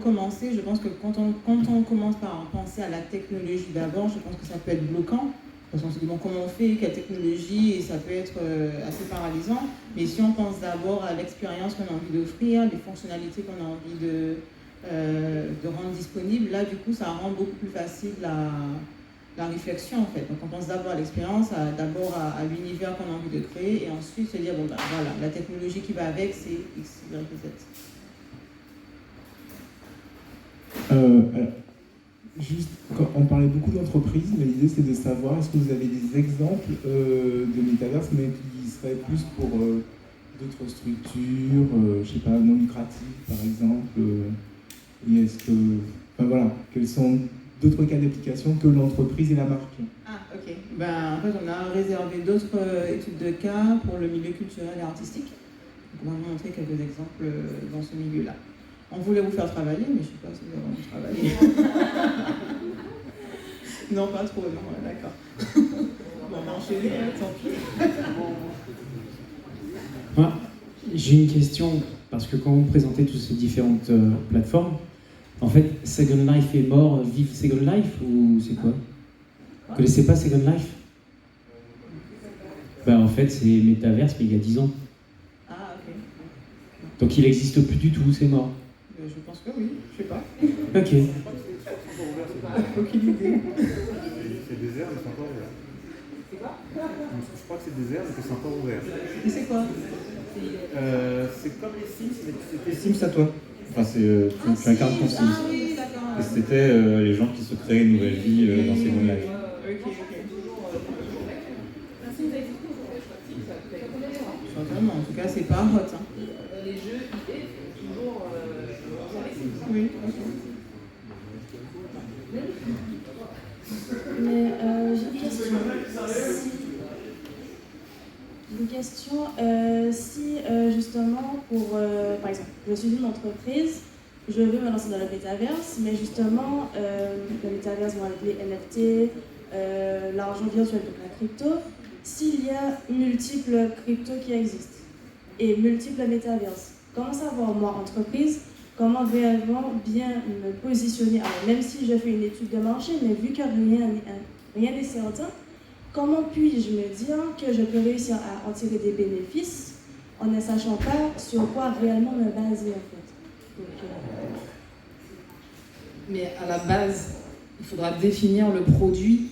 commencer, je pense que quand on commence par penser à la technologie d'abord, je pense que ça peut être bloquant. Parce qu'on se dit bon, comment on fait, quelle technologie, et ça peut être assez paralysant. Mais si on pense d'abord à l'expérience qu'on a envie d'offrir, les fonctionnalités qu'on a envie de rendre disponibles, là du coup ça rend beaucoup plus facile la réflexion en fait. Donc on pense d'abord à l'expérience, d'abord à l'univers qu'on a envie de créer, et ensuite se dire bon ben voilà, la technologie qui va avec c'est X, Y, Z. Juste, on parlait beaucoup d'entreprises, mais l'idée c'est de savoir, est-ce que vous avez des exemples de métaverse, mais qui seraient plus pour d'autres structures, je sais pas, non lucratives par exemple, et est-ce que, enfin voilà, quels sont d'autres cas d'application que l'entreprise et la marque? Ah ok, en fait on a réservé d'autres études de cas pour le milieu culturel et artistique. Donc on va vous montrer quelques exemples dans ce milieu-là. On voulait vous faire travailler, mais je ne sais pas si vous avez envie de travailler. Non, pas trop, non, d'accord. Bon, on va enchaîner, tant pis. Moi, j'ai une question, parce que quand vous présentez toutes ces différentes plateformes, en fait, Second Life est mort, vive Second Life, ou c'est quoi? Vous connaissez pas Second Life? En fait, c'est Metaverse, mais il y a 10 ans. Ah, ok. Donc il n'existe plus du tout, c'est mort. Je pense que oui, je sais pas. Ok. Aucune idée. C'est désert, mais c'est encore ouvert. C'est quoi? Je crois que c'est désert, mais que c'est encore ouvert. Et c'est quoi? C'est comme les Sims, mais c'était... Les Sims à toi. Enfin, tu incarnes ton Sims. Ah oui, d'accord. Et c'était les gens qui se créaient une nouvelle vie dans ces mondes-là. Ok. Certainement, en tout cas, c'est pas hot. Hein. Les jeux idées, toujours... Oui, Mais j'ai une question. Si justement, par exemple, je suis une entreprise je veux me lancer dans le métaverse, mais justement, le métaverse, avec les NFT, l'argent virtuel, donc la crypto, s'il y a multiples cryptos qui existent et multiples métaverses, comment savoir, moi, entreprise, comment réellement bien me positionner? Alors, même si je fais une étude de marché, mais vu que rien n'est certain, comment puis-je me dire que je peux réussir à en tirer des bénéfices en ne sachant pas sur quoi réellement me baser, en fait? Donc, Mais à la base, il faudra définir le produit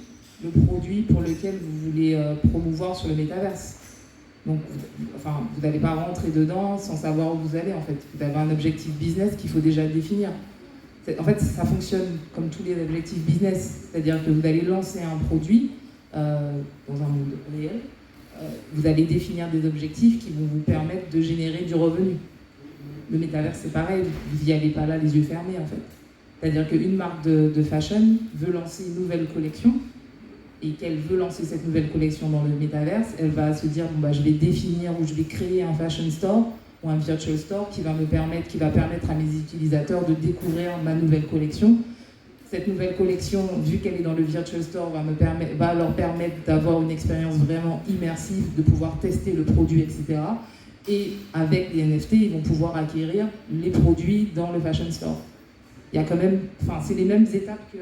pour lequel vous voulez promouvoir sur le métaverse. Donc, vous n'allez pas rentrer dedans sans savoir où vous allez, en fait. Vous avez un objectif business qu'il faut déjà définir. En fait, ça fonctionne comme tous les objectifs business. C'est-à-dire que vous allez lancer un produit dans un monde réel. Vous allez définir des objectifs qui vont vous permettre de générer du revenu. Le métaverse, c'est pareil. Vous n'y allez pas là les yeux fermés, en fait. C'est-à-dire qu'une marque de fashion veut lancer une nouvelle collection et qu'elle veut lancer cette nouvelle collection dans le métaverse, elle va se dire, je vais définir ou je vais créer un fashion store ou un virtual store qui va permettre à mes utilisateurs de découvrir ma nouvelle collection. Cette nouvelle collection, vu qu'elle est dans le virtual store, va leur permettre d'avoir une expérience vraiment immersive, de pouvoir tester le produit, etc. Et avec les NFT, ils vont pouvoir acquérir les produits dans le fashion store. Il y a quand même, c'est les mêmes étapes que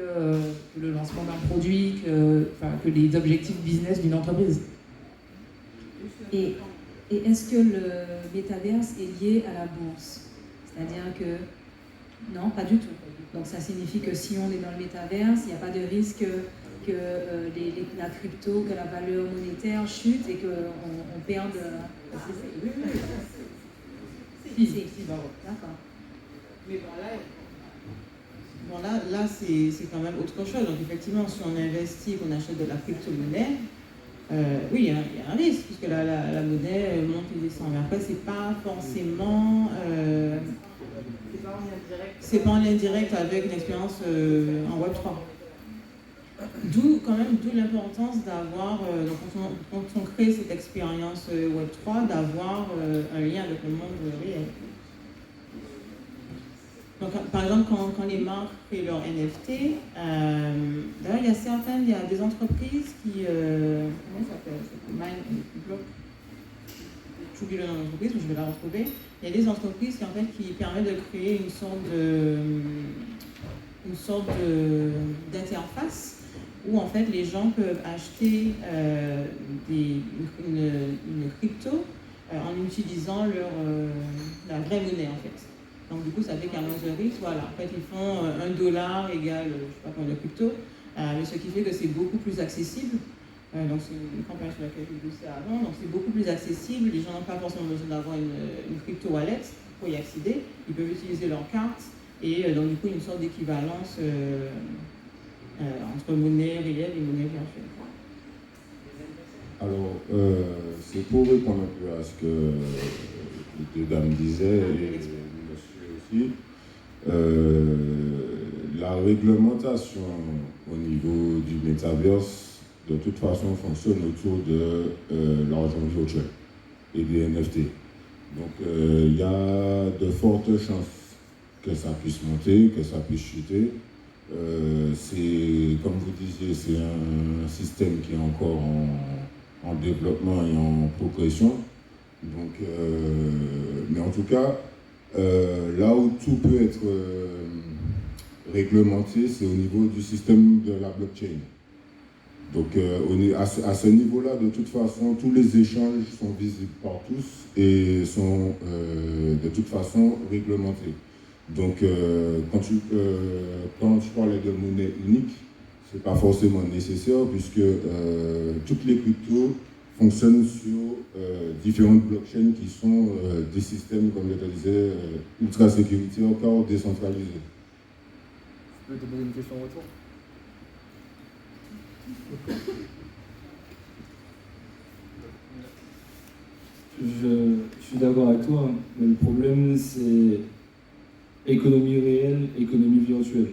le lancement d'un produit, que les objectifs business d'une entreprise. Et est-ce que le métaverse est lié à la bourse? C'est-à-dire que non, pas du tout. Donc ça signifie que si on est dans le métaverse, il n'y a pas de risque que la crypto, que la valeur monétaire chute et qu'on perde. Si. D'accord. Mais là c'est quand même autre chose. Donc effectivement, si on investit, qu'on achète de la crypto-monnaie, oui, il y a un risque, puisque la monnaie monte et descend. Mais après, c'est pas forcément... c'est pas en lien direct avec une expérience en Web3. D'où l'importance d'avoir, quand on crée cette expérience Web3, d'avoir un lien avec le monde réel. Donc, par exemple, quand les marques créent leur NFT, d'ailleurs, il y a des entreprises qui... comment ça s'appelle? Mindblock. J'ai oublié le nom de l'entreprise, mais je vais la retrouver. Il y a des entreprises qui permettent de créer une sorte d'interface où en fait les gens peuvent acheter une crypto en utilisant la vraie monnaie, en fait. Donc du coup, ça fait qu'à risque, voilà. En fait, ils font $1 égale, je sais pas combien de crypto, mais ce qui fait que c'est beaucoup plus accessible. Donc c'est une campagne sur laquelle j'ai bossé avant. Donc c'est beaucoup plus accessible. Les gens n'ont pas forcément besoin d'avoir une crypto wallet pour y accéder. Ils peuvent utiliser leur carte et donc du coup une sorte d'équivalence entre monnaie réelle et monnaie virtuelle. Alors, c'est pour répondre un peu à ce que les deux dames disaient, et monsieur aussi, la réglementation au niveau du métaverse, de toute façon, fonctionne autour de l'argent virtuel et des NFT. Donc, il y a de fortes chances que ça puisse monter, que ça puisse chuter. C'est, comme vous disiez, c'est un système qui est encore en développement et en progression. Donc, mais en tout cas, là où tout peut être réglementé, c'est au niveau du système de la blockchain. Donc, à ce niveau-là, de toute façon, tous les échanges sont visibles par tous et sont de toute façon réglementés. Donc, quand tu parlais de monnaie unique, ce n'est pas forcément nécessaire puisque toutes les cryptos fonctionnent sur différentes blockchains qui sont des systèmes, comme je te disais, ultra sécuritaires, encore décentralisés. Je peux te poser une question en retour? Je suis d'accord avec toi, mais le problème c'est économie réelle, économie virtuelle.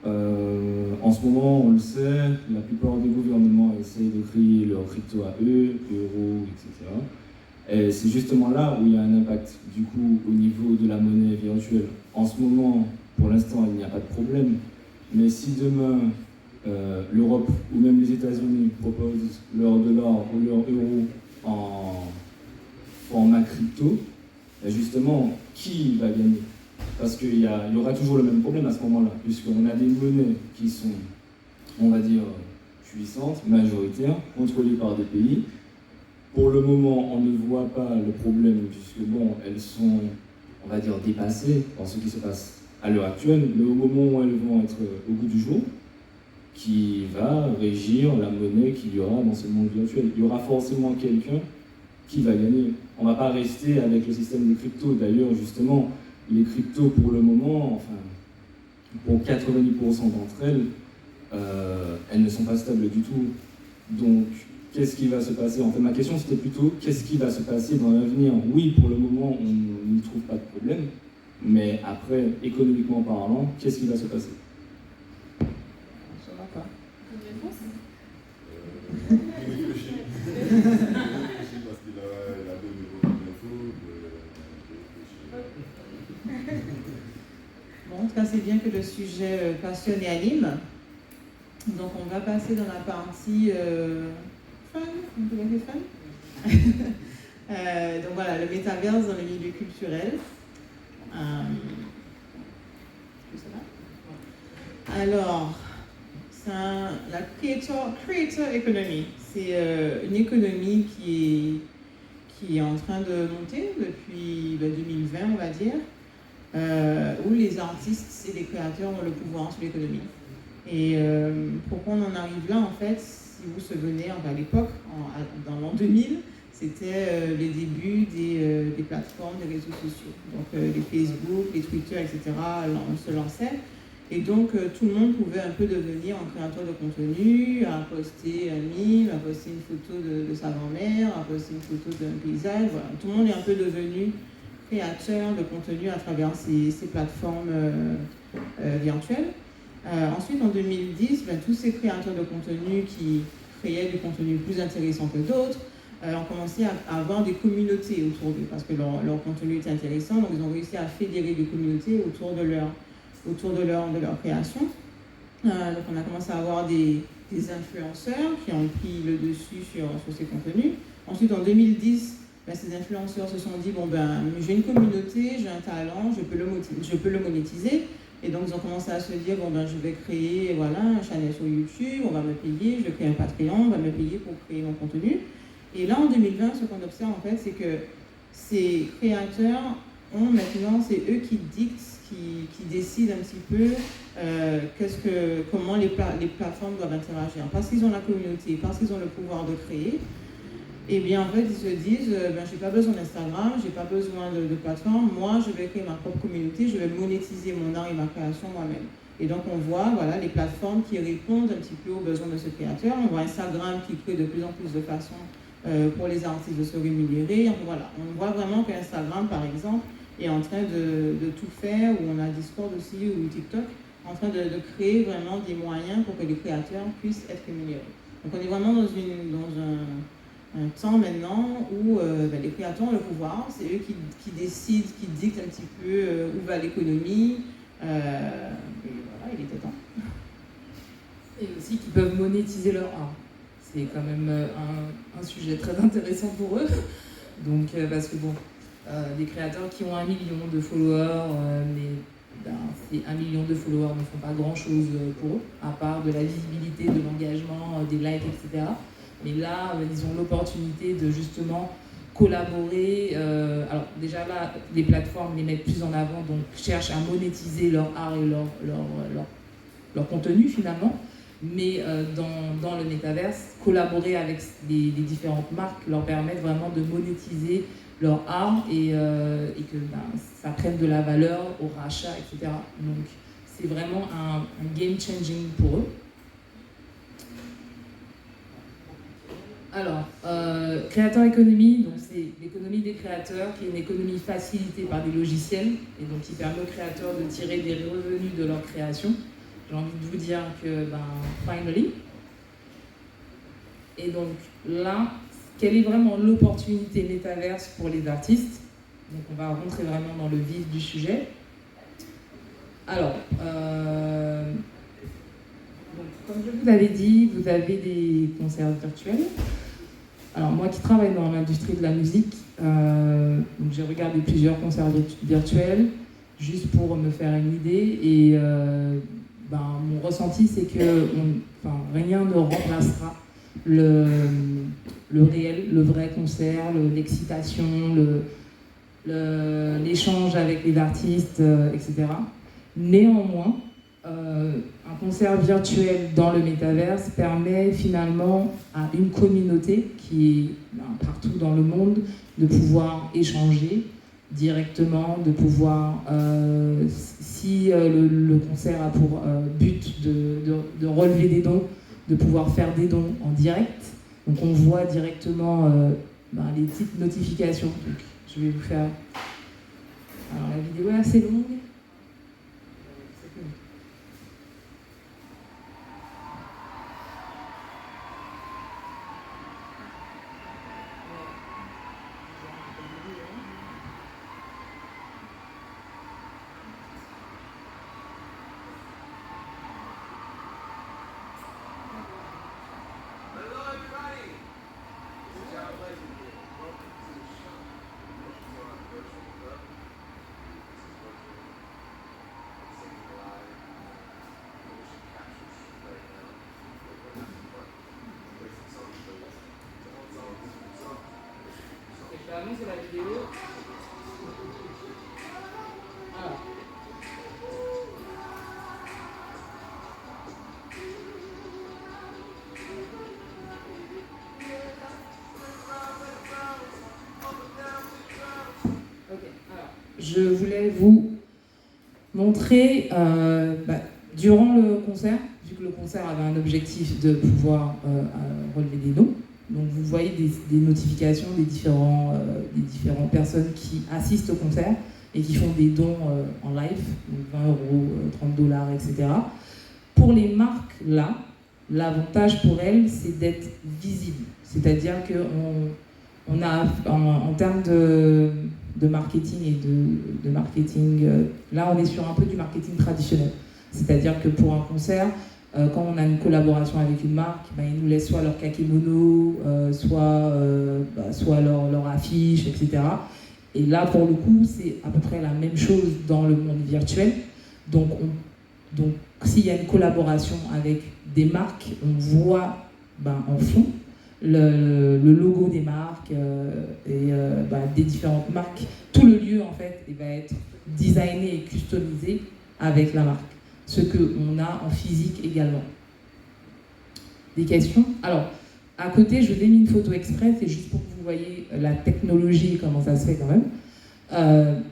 En ce moment, on le sait, la plupart des gouvernements essayent de créer leur crypto à eux, euros, etc. Et c'est justement là où il y a un impact. Du coup, au niveau de la monnaie virtuelle, en ce moment, pour l'instant, il n'y a pas de problème. Mais si demain, l'Europe ou même les États-Unis proposent leur dollar ou leur euro en format crypto, justement, qui va gagner? Parce qu'il y aura toujours le même problème à ce moment-là, puisqu'on a des monnaies qui sont, on va dire, puissantes, majoritaires, contrôlées par des pays. Pour le moment, on ne voit pas le problème, puisque bon, elles sont, on va dire, dépassées par ce qui se passe à l'heure actuelle, mais au moment où elles vont être au goût du jour, qui va régir la monnaie qu'il y aura dans ce monde virtuel. Il y aura forcément quelqu'un qui va gagner. On ne va pas rester avec le système des cryptos. D'ailleurs, justement, les cryptos, pour le moment, enfin, pour 90% d'entre elles, elles ne sont pas stables du tout. Donc, qu'est-ce qui va se passer? En fait, ma question, c'était plutôt, qu'est-ce qui va se passer dans l'avenir? Oui, pour le moment, on n'y trouve pas de problème. Mais après, économiquement parlant, qu'est-ce qui va se passer? Je ne sais pas. Une réponse? Parce qu'il a donné beaucoup d'infos. Bon, en tout cas, c'est bien que le sujet passionne et anime. Donc, on va passer dans la partie fun. On peut l'appeler fun. Donc voilà, le métaverse dans le milieu culturel. Alors, la creator economy, c'est une économie qui est en train de monter depuis 2020, on va dire, où les artistes et les créateurs ont le pouvoir sur l'économie. Et pourquoi on en arrive là, en fait, si vous vous souvenez, à l'époque, dans l'an 2000, c'était les débuts des plateformes, des réseaux sociaux. Donc les Facebook, les Twitter, etc. se lançaient. Et donc tout le monde pouvait un peu devenir un créateur de contenu, à poster un meme, à poster une photo de sa grand-mère, à poster une photo d'un paysage. Voilà. Tout le monde est un peu devenu créateur de contenu à travers ces plateformes virtuelles. Ensuite, en 2010, tous ces créateurs de contenu qui créaient du contenu plus intéressant que d'autres, ont commencé à avoir des communautés autour d'eux parce que leur contenu était intéressant, donc ils ont réussi à fédérer des communautés autour de leur création. Donc on a commencé à avoir des influenceurs qui ont pris le dessus sur ces contenus. Ensuite, en 2010, ces influenceurs se sont dit, j'ai une communauté, j'ai un talent, je peux le monétiser. Et donc, ils ont commencé à se dire, je vais créer un channel sur YouTube, on va me payer, je vais créer un Patreon, on va me payer pour créer mon contenu. Et là, en 2020, ce qu'on observe, en fait, c'est que ces créateurs ont maintenant, c'est eux qui dictent, qui décident un petit peu comment les plateformes doivent interagir. Parce qu'ils ont la communauté, parce qu'ils ont le pouvoir de créer, et bien en fait, ils se disent, j'ai pas besoin d'Instagram, j'ai pas besoin de plateforme, moi je vais créer ma propre communauté, je vais monétiser mon art et ma création moi-même. Et donc on voit les plateformes qui répondent un petit peu aux besoins de ce créateur. On voit Instagram qui crée de plus en plus de façons pour les artistes de se rémunérer. On voit vraiment qu'Instagram, par exemple, est en train de tout faire, ou on a Discord aussi, ou TikTok, en train de créer vraiment des moyens pour que les créateurs puissent être rémunérés. Donc on est vraiment dans un temps maintenant où les créateurs ont le pouvoir, c'est eux qui décident, qui dictent un petit peu où va l'économie, et voilà, il était temps. Et aussi qui peuvent monétiser leur art. C'est quand même un sujet très intéressant pour eux. Donc, parce que des créateurs qui ont 1 million de followers, mais ces 1 million de followers ne font pas grand-chose pour eux, à part de la visibilité, de l'engagement, des likes, etc. Mais là, ils ont l'opportunité de justement collaborer. Alors déjà là, les plateformes les mettent plus en avant, donc cherchent à monétiser leur art et leur contenu finalement. Mais dans le métaverse, collaborer avec les différentes marques leur permettent vraiment de monétiser leur art et que ça prenne de la valeur au rachat, etc. Donc c'est vraiment un game changing pour eux. Alors, Creator Economy, donc c'est l'économie des créateurs, qui est une économie facilitée par des logiciels et donc qui permet aux créateurs de tirer des revenus de leur création. J'ai envie de vous dire que, finally. Et donc là, quelle est vraiment l'opportunité métaverse pour les artistes. Donc on va rentrer vraiment dans le vif du sujet. Alors, donc, comme je vous avais dit, vous avez des concerts virtuels. Alors moi qui travaille dans l'industrie de la musique, donc j'ai regardé plusieurs concerts virtuels juste pour me faire une idée et mon ressenti c'est que rien ne remplacera le réel, le vrai concert, l'excitation, l'échange avec les artistes, etc. Néanmoins, un concert virtuel dans le métaverse permet finalement à une communauté qui est partout dans le monde de pouvoir échanger directement, de pouvoir, si le concert a pour but de relever des dons, de pouvoir faire des dons en direct. Donc on voit directement les petites notifications. Donc, je vais vous faire... Alors la vidéo est assez longue. C'est la vidéo. Alors. Je voulais vous montrer, durant le concert, vu que le concert avait un objectif de pouvoir relever des dons, donc vous voyez des notifications des différentes personnes qui assistent au concert et qui font des dons en live, donc 20 €, $30, etc. Pour les marques, là, l'avantage pour elles, c'est d'être visible. C'est-à-dire qu'on a, en termes de marketing et de marketing, là on est sur un peu du marketing traditionnel. C'est-à-dire que pour un concert, quand on a une collaboration avec une marque, ils nous laissent soit leur kakémono, soit leur affiche, etc. Et là, pour le coup, c'est à peu près la même chose dans le monde virtuel. Donc s'il y a une collaboration avec des marques, on voit en fond le logo des marques et des différentes marques. Tout le lieu, en fait, va être designé et customisé avec la marque. Ce qu'on a en physique également. Des questions? Alors, à côté, je vous ai mis une photo exprès, c'est juste pour que vous voyez la technologie, comment ça se fait quand même.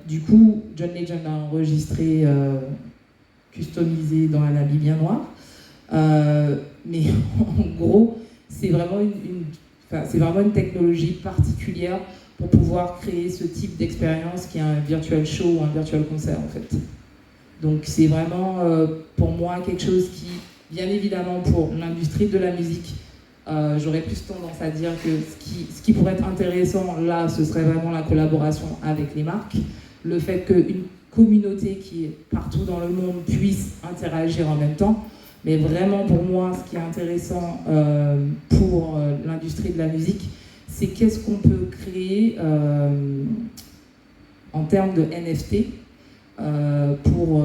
Du coup, John Legend a enregistré, customisé dans un habit bien noir. Mais en gros, c'est vraiment une technologie particulière pour pouvoir créer ce type d'expérience qui est un virtual show ou un virtual concert en fait. Donc c'est vraiment pour moi quelque chose qui, bien évidemment pour l'industrie de la musique, j'aurais plus tendance à dire que ce qui pourrait être intéressant là, ce serait vraiment la collaboration avec les marques. Le fait qu'une communauté qui est partout dans le monde puisse interagir en même temps. Mais vraiment pour moi, ce qui est intéressant pour l'industrie de la musique, c'est qu'est-ce qu'on peut créer en termes de NFT pour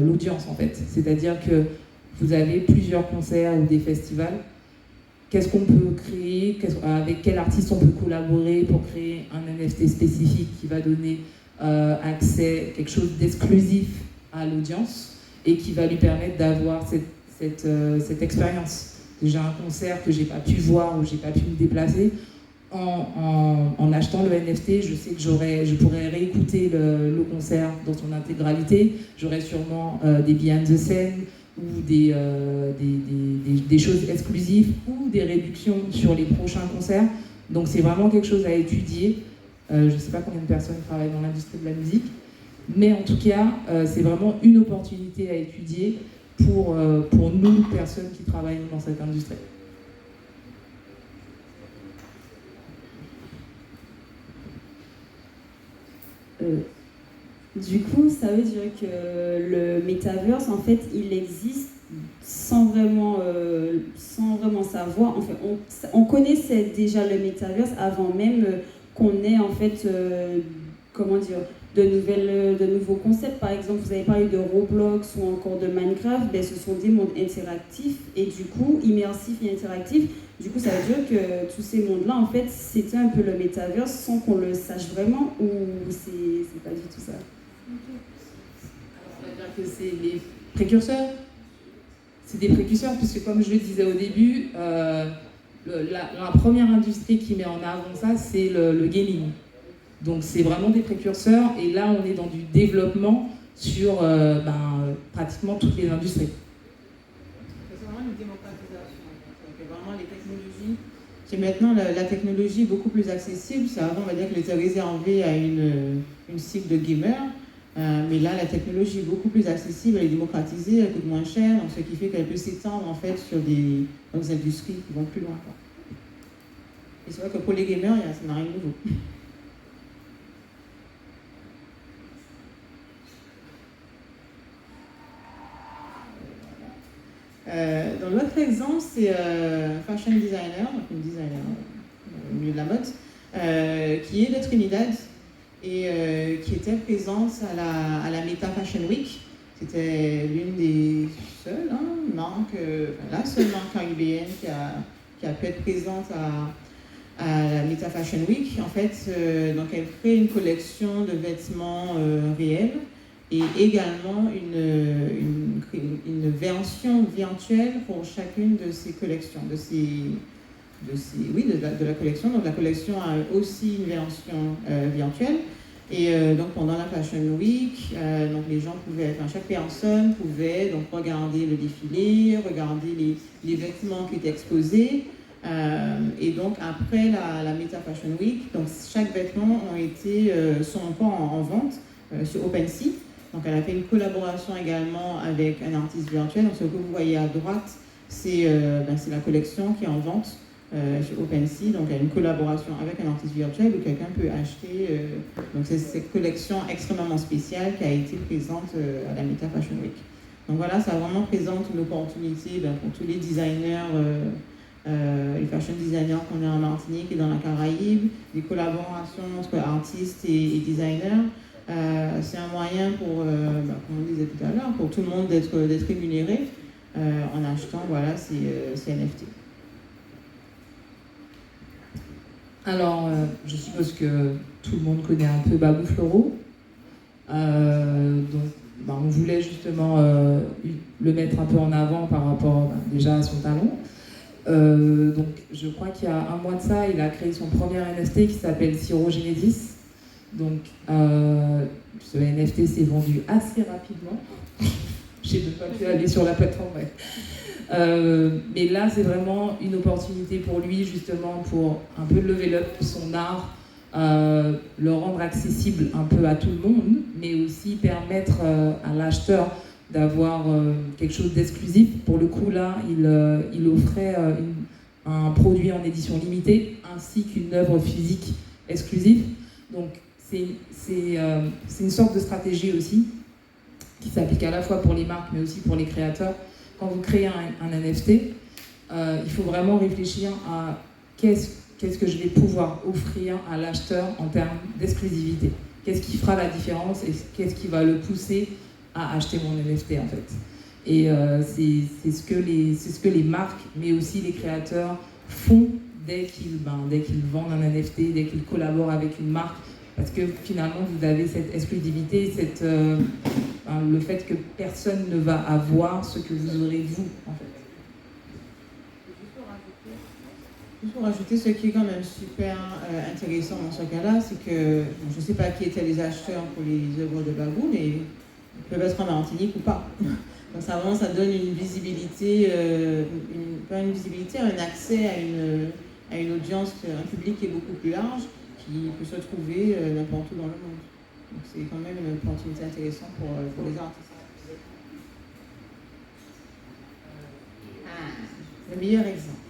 l'audience en fait. C'est-à-dire que vous avez plusieurs concerts ou des festivals. Qu'est-ce qu'on peut créer, avec quel artiste on peut collaborer pour créer un NFT spécifique qui va donner accès, quelque chose d'exclusif à l'audience et qui va lui permettre d'avoir cette expérience. Déjà un concert que j'ai pas pu voir ou j'ai pas pu me déplacer, en achetant le NFT, je sais que je pourrais réécouter le concert dans son intégralité. J'aurais sûrement des behind the scene ou des choses exclusives ou des réductions sur les prochains concerts. Donc c'est vraiment quelque chose à étudier. Je ne sais pas combien de personnes travaillent dans l'industrie de la musique, mais en tout cas, c'est vraiment une opportunité à étudier pour nous, personnes qui travaillent dans cette industrie. Du coup, ça veut dire que le metaverse, en fait, il existe sans vraiment savoir. En fait, on connaissait déjà le metaverse avant même qu'on ait, en fait, comment dire, de nouveaux concepts. Par exemple, vous avez parlé de Roblox ou encore de Minecraft. Ben, ce sont des mondes interactifs et du coup, immersifs et interactifs. Du coup, ça veut dire que tous ces mondes-là, en fait, c'était un peu le metaverse sans qu'on le sache vraiment, ou c'est pas du tout ça? On va dire que c'est les précurseurs. C'est des précurseurs, puisque comme je le disais au début, la première industrie qui met en avant ça, c'est le gaming. Donc c'est vraiment des précurseurs, et là on est dans du développement sur pratiquement toutes les industries. C'est vraiment une démocratisation. Donc, vraiment les technologies. C'est maintenant la technologie est beaucoup plus accessible. C'est avant, on va dire qu'elle était réservée à une cible de gamers. Mais là, la technologie est beaucoup plus accessible, elle est démocratisée, elle coûte moins cher, donc ce qui fait qu'elle peut s'étendre en fait sur des industries qui vont plus loin, quoi. Et c'est vrai que pour les gamers, ça n'a rien de nouveau. Dans l'autre exemple, c'est un fashion designer, donc une designer au milieu de la mode, qui est de Trinidad et qui était présente à la Meta Fashion Week. C'était l'une des seules marques, la seule marque caribéenne qui a pu être présente à la Meta Fashion Week. En fait, donc elle crée une collection de vêtements réels et également une version virtuelle pour chacune de ces collections, de la collection. Donc la collection a aussi une version virtuelle. Et donc pendant la Fashion Week, donc les gens chaque personne pouvait donc regarder le défilé, regarder les vêtements qui étaient exposés. Et donc après la Meta Fashion Week, donc chaque vêtement sont encore en vente sur OpenSea. Donc elle a fait une collaboration également avec un artiste virtuel. Donc ce que vous voyez à droite, c'est la collection qui est en vente sur OpenSea. Donc il y a une collaboration avec un artiste virtuel où quelqu'un peut acheter. Donc c'est cette collection extrêmement spéciale qui a été présente à la Meta Fashion Week. Donc voilà, ça vraiment présente une opportunité pour tous les designers, les fashion designers qu'on a en Martinique et dans la Caraïbe, des collaborations entre artistes et designers. C'est un moyen pour, comme on disait tout à l'heure, pour tout le monde d'être rémunéré en achetant ces NFT. Alors, je suppose que tout le monde connaît un peu Babou Floro. Donc, on voulait justement le mettre un peu en avant par rapport déjà à son talent. Donc, je crois qu'il y a un mois de ça, il a créé son premier NFT qui s'appelle Siro Genesis. Donc, ce NFT s'est vendu assez rapidement. Je n'ai pas pu aller sur la plateforme. Ouais. Mais là, c'est vraiment une opportunité pour lui, justement, pour un peu level up son art, le rendre accessible un peu à tout le monde, mais aussi permettre à l'acheteur d'avoir quelque chose d'exclusif. Pour le coup, là, il offrait un produit en édition limitée, ainsi qu'une œuvre physique exclusive. Donc, c'est une sorte de stratégie aussi, qui s'applique à la fois pour les marques, mais aussi pour les créateurs. Quand vous créez un NFT, il faut vraiment réfléchir à qu'est-ce que je vais pouvoir offrir à l'acheteur en termes d'exclusivité. Qu'est-ce qui fera la différence et qu'est-ce qui va le pousser à acheter mon NFT en fait. Et c'est ce que les marques, mais aussi les créateurs font dès qu'ils vendent un NFT, dès qu'ils collaborent avec une marque. Parce que finalement, vous avez cette exclusivité, le fait que personne ne va avoir ce que vous aurez vous, en fait. Juste pour rajouter, ce qui est quand même super intéressant dans ce cas-là, c'est que, je ne sais pas qui étaient les acheteurs pour les œuvres de Babou, mais ils peuvent être en Martinique ou pas. Donc ça donne une visibilité, pas une visibilité, un accès à une audience, un public qui est beaucoup plus large, qui peut se trouver n'importe où dans le monde. Donc c'est quand même une opportunité intéressante pour les artistes. Le meilleur exemple.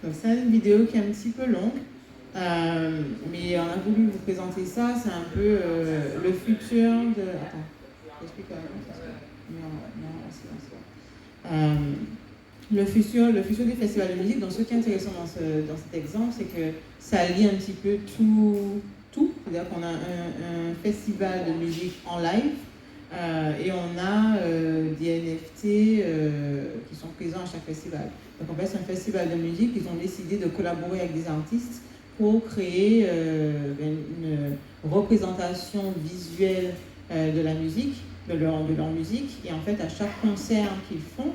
Donc c'est une vidéo qui est un petit peu longue, Mais on a voulu vous présenter ça, c'est un peu le futur de... Attends, j'explique quand même. Le futur des festivals de musique, donc ce qui est intéressant dans cet exemple, c'est que ça lie un petit peu tout. C'est-à-dire qu'on a un festival de musique en live et on a des NFT qui sont présents à chaque festival. Donc en fait, c'est un festival de musique, ils ont décidé de collaborer avec des artistes pour créer une représentation visuelle de la musique, de leur musique. Et en fait, à chaque concert qu'ils font,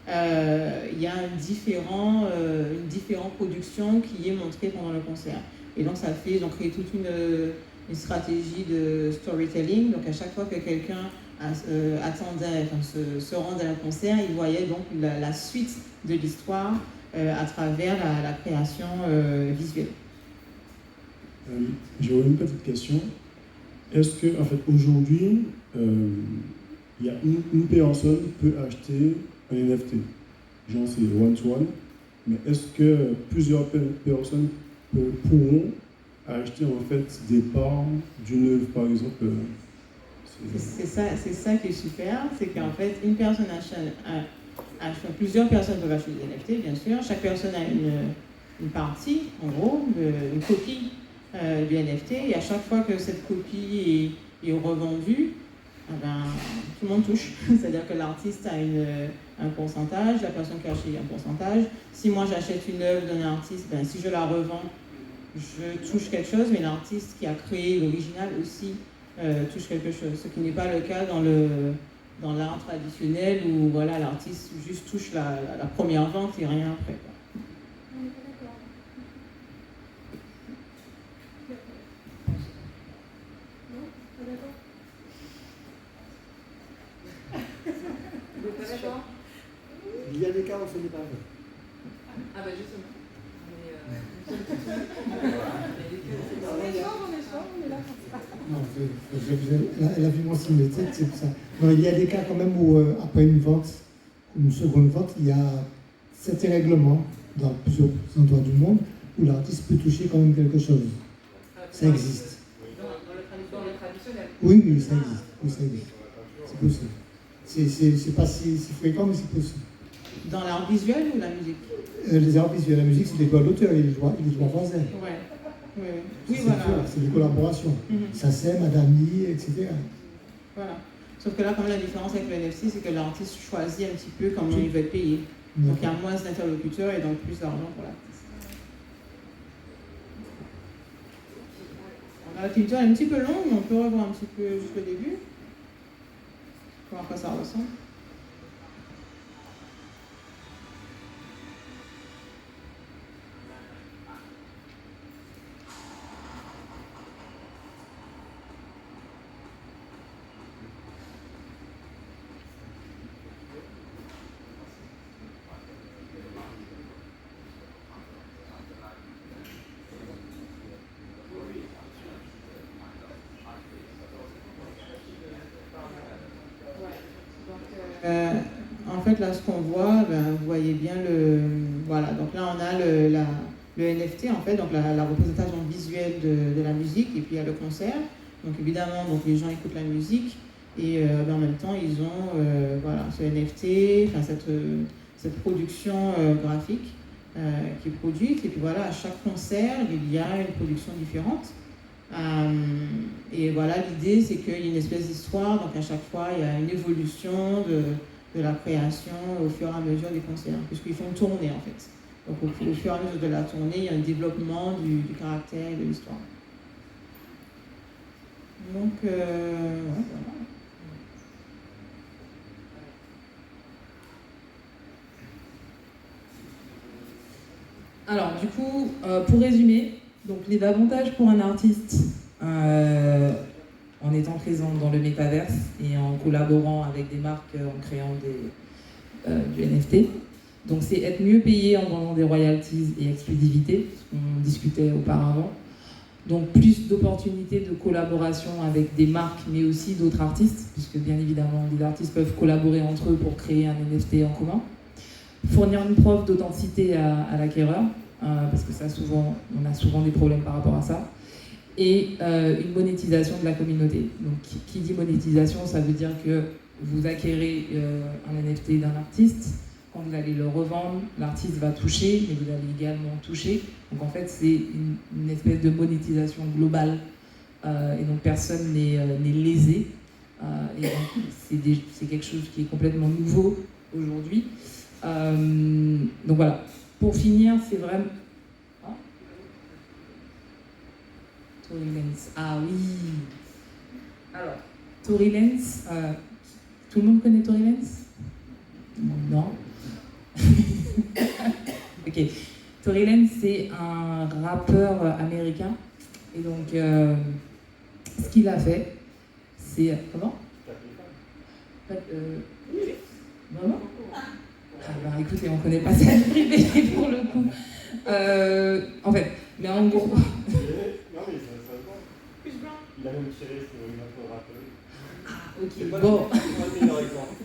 il y a une différente production qui est montrée pendant le concert. Et donc, ils ont créé toute une stratégie de storytelling. Donc, à chaque fois que quelqu'un se rendait à un concert, il voyait donc la suite de l'histoire à travers la création visuelle. J'aurais une petite question. Est-ce que, en fait, aujourd'hui, il y a une personne peut acheter un NFT, genre c'est one-to-one, mais est-ce que plusieurs personnes pourront acheter en fait des parts d'une œuvre, par exemple? C'est ça qui est super, c'est qu'en fait une personne plusieurs personnes peuvent acheter des NFT, bien sûr. Chaque personne a une partie, en gros, une copie du NFT, et à chaque fois que cette copie est revendue, tout le monde touche. C'est-à-dire que l'artiste a un pourcentage, la personne qui a acheté un pourcentage. Si moi j'achète une œuvre d'un artiste, si je la revends, je touche quelque chose, mais l'artiste qui a créé l'original aussi touche quelque chose. Ce qui n'est pas le cas dans l'art traditionnel où voilà, l'artiste juste touche la première vente et rien après. Il y a des cas où ce n'est pas vrai. Ah bah justement. Non, elle a vu mon signe de tête, c'est pour ça. Non, il y a des cas quand même où, après une vente, une seconde vente, il y a certains règlements dans plusieurs endroits du monde où l'artiste peut toucher quand même quelque chose. Ça existe. Dans le traditionnel. Oui, ça existe. Oui, ça existe. C'est possible. C'est pas si fréquent, mais c'est possible. Dans l'art visuel ou la musique? Les arts visuels, la musique, c'est les droits d'auteur, il est droit voisin. Oui, voilà. C'est des collaborations. Ça c'est Madame, etc. Voilà. Sauf que là, comme la différence avec le NFT, c'est que l'artiste choisit un petit peu comment il veut être payé. Donc il y a moins d'interlocuteurs et donc plus d'argent pour l'artiste. L'activité est un petit peu longue, mais on peut revoir un petit peu jusqu'au début. Voir à quoi ça ressemble. En fait, là, ce qu'on voit, vous voyez bien voilà, donc là, on a le NFT, en fait, donc la représentation visuelle de la musique, et puis il y a le concert. Donc, évidemment, donc, les gens écoutent la musique, et en même temps, ils ont voilà, ce NFT, cette production graphique qui est produite. Et puis voilà, à chaque concert, il y a une production différente. Et voilà, l'idée, c'est qu'il y a une espèce d'histoire, donc à chaque fois, il y a une évolution de la création au fur et à mesure des concerts, puisqu'ils font tourner en fait. Donc au fur et à mesure de la tournée, il y a un développement du caractère et de l'histoire. Donc, voilà. Alors, du coup, pour résumer, donc les avantages pour un artiste en étant présent dans le métaverse et en collaborant avec des marques, en créant du NFT. Donc, c'est être mieux payé en vendant des royalties et exclusivités, ce qu'on discutait auparavant. Donc, plus d'opportunités de collaboration avec des marques, mais aussi d'autres artistes, puisque bien évidemment, les artistes peuvent collaborer entre eux pour créer un NFT en commun. Fournir une preuve d'authenticité à l'acquéreur. parce que ça, souvent, on a souvent des problèmes par rapport à ça. Et une monétisation de la communauté. Donc, qui dit monétisation, ça veut dire que vous acquérez un NFT d'un artiste. Quand vous allez le revendre, l'artiste va toucher, mais vous allez également toucher. Donc en fait, c'est une espèce de monétisation globale. Et donc personne n'est lésé. Et donc c'est quelque chose qui est complètement nouveau aujourd'hui. Donc voilà. Pour finir, c'est vraiment... Ah. Tory Lanez. Ah oui. Alors, Tory Lanez. Tout le monde connaît Tory Lanez? Non. Ok. Tory Lanez, c'est un rappeur américain. Et donc, ce qu'il a fait, c'est... Comment? Vraiment? Ah bah écoutez, on ne connaît pas sa vie privée pour le coup. En fait, mais en gros... Non mais ça va. Il a même tiré sur une autre rappeuse. Ah ok, bon. En tout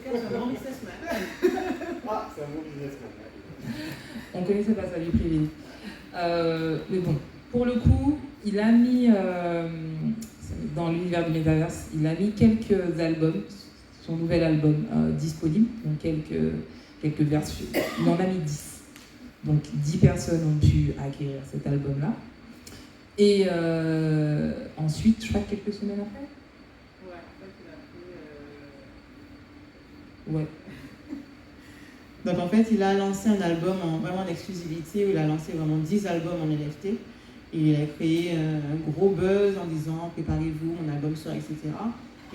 cas, c'est un bon businessman. Ah, c'est un bon businessman. On ne connaissait pas sa vie privée. Mais bon, pour le coup, il a mis, dans l'univers du Metaverse, il a mis quelques albums, son nouvel album disponible, donc quelques versions. Il en a mis 10. Donc 10 personnes ont pu acquérir cet album-là. Et ensuite, je crois que quelques semaines après. Ouais, en fait, il a fait... Ouais. Donc en fait, il a lancé un album vraiment en exclusivité, où il a lancé vraiment 10 albums en NFT. Et il a créé un gros buzz en disant « préparez-vous, mon album sort, etc. »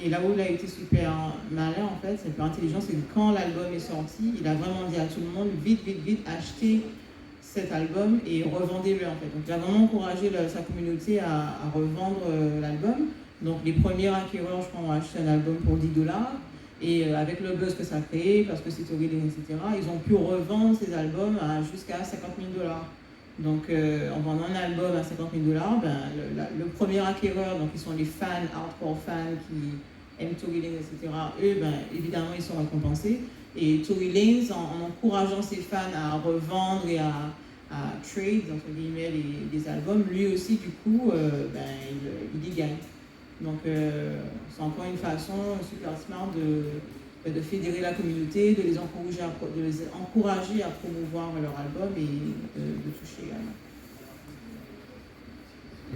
Et là où il a été super malin, en fait, super intelligent, c'est que quand l'album est sorti, il a vraiment dit à tout le monde « vite, vite, vite, achetez cet album et revendez-le » en fait. Donc il a vraiment encouragé sa communauté à revendre l'album. Donc les premiers acquéreurs, je crois, ont acheté un album pour $10. Et avec le buzz que ça a créé, parce que c'est Tory Lanez, etc., ils ont pu revendre ces albums jusqu'à $50 000. Donc en vendant un album à $50 000, le premier acquéreur, donc ils sont les fans, hardcore fans qui aiment Tory Lanez, etc., eux, évidemment, ils sont récompensés. Et Tory Lanez, en encourageant ses fans à revendre et à trade, entre guillemets, les albums, lui aussi, du coup, il y gagne. Donc c'est encore une façon super smart de fédérer la communauté, de les encourager à promouvoir leur album et de toucher également.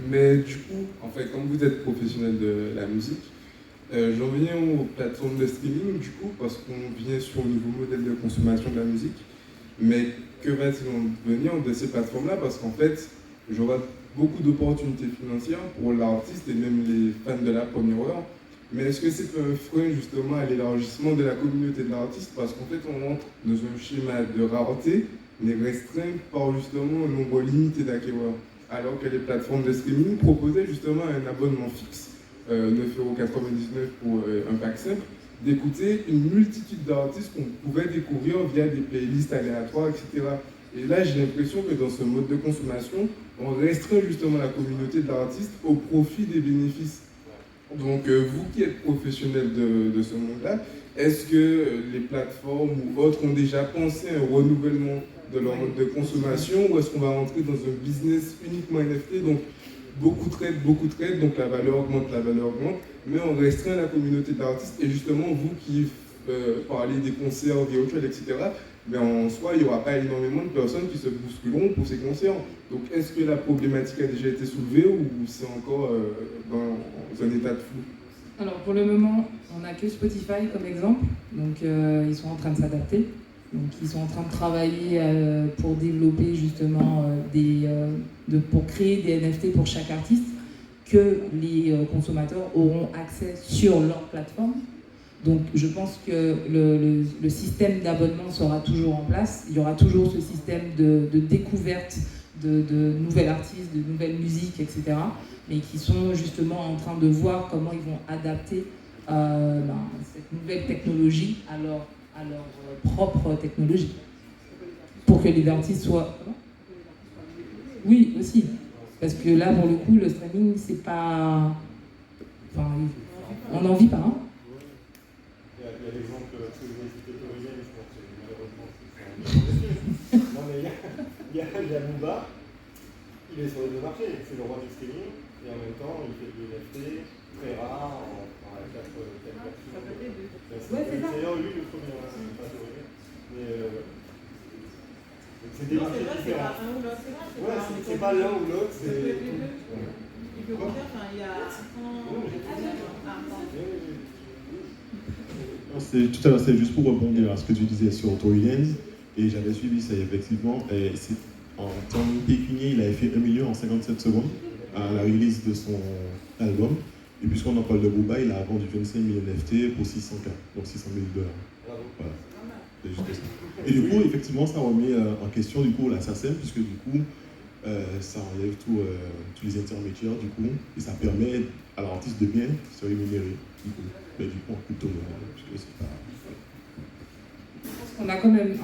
Mais du coup, en fait, comme vous êtes professionnel de la musique, j'en viens aux plateformes de streaming, du coup, parce qu'on vient sur un nouveau modèle de consommation de la musique. Mais que va-t-il en devenir de ces plateformes-là? Parce qu'en fait, j'aurai beaucoup d'opportunités financières pour l'artiste et même les fans de la première heure. Mais est-ce que c'est un frein justement à l'élargissement de la communauté de l'artiste? Parce qu'en fait, on rentre dans un schéma de rareté, mais restreint par justement un nombre limité d'acquéreurs. Alors que les plateformes de streaming proposaient justement un abonnement fixe, 9,99 € pour un pack simple, d'écouter une multitude d'artistes qu'on pouvait découvrir via des playlists aléatoires, etc. Et là, j'ai l'impression que dans ce mode de consommation, on restreint justement la communauté de l'artiste au profit des bénéfices. Donc, vous qui êtes professionnel de ce monde-là, est-ce que les plateformes ou autres ont déjà pensé à un renouvellement de leur mode de consommation, ou est-ce qu'on va rentrer dans un business uniquement NFT, donc beaucoup de trades, donc la valeur augmente, mais on restreint la communauté d'artistes, et justement, vous qui parlez des concerts virtuels, etc., mais en soi, il n'y aura pas énormément de personnes qui se bousculeront pour ces concerts. Donc, est-ce que la problématique a déjà été soulevée ou c'est encore dans un état de flou? Alors, pour le moment, on n'a que Spotify comme exemple. Donc, ils sont en train de s'adapter. Donc, ils sont en train de travailler pour développer justement pour créer des NFT pour chaque artiste que les consommateurs auront accès sur leur plateforme. Donc je pense que le système d'abonnement sera toujours en place. Il y aura toujours ce système de découverte de nouvelles artistes, de nouvelles musiques, etc. Mais qui sont justement en train de voir comment ils vont adapter cette nouvelle technologie à leur propre technologie. Pour que les artistes soient... Oui, aussi. Parce que là, pour le coup, le streaming, c'est pas... Enfin, on n'en vit pas, hein. Il y a l'exemple que vous avez cité Tory Lanez, je pense que malheureusement c'est non mais il y a Booba il est sur les deux marchés. C'est le roi du streaming et en même temps il fait des NFT très rares en 4 versions. C'est d'ailleurs lui le premier, c'est pas vrai. Mais c'est des marchés différents. Ouais, c'est pas l'un ou l'autre, c'est. Il peut revenir, enfin, il y a tout à l'heure, c'est juste pour rebondir à ce que tu disais sur Tory Lanez, et j'avais suivi ça effectivement. Et en termes pécuniaires, il avait fait 1 million en 57 secondes à la release de son album. Et puisqu'on en parle de Booba, il a vendu 25 000 NFT pour 600K, donc $600 000. Voilà. C'est juste ça. Et du coup, effectivement, ça remet en question du coup la SACEM, puisque du coup, ça enlève tous les intermédiaires du coup, et ça permet à l'artiste de bien se rémunérer du coup, mais du coup en crypto-monnaie, puisque c'est pas. Je pense qu'on a quand même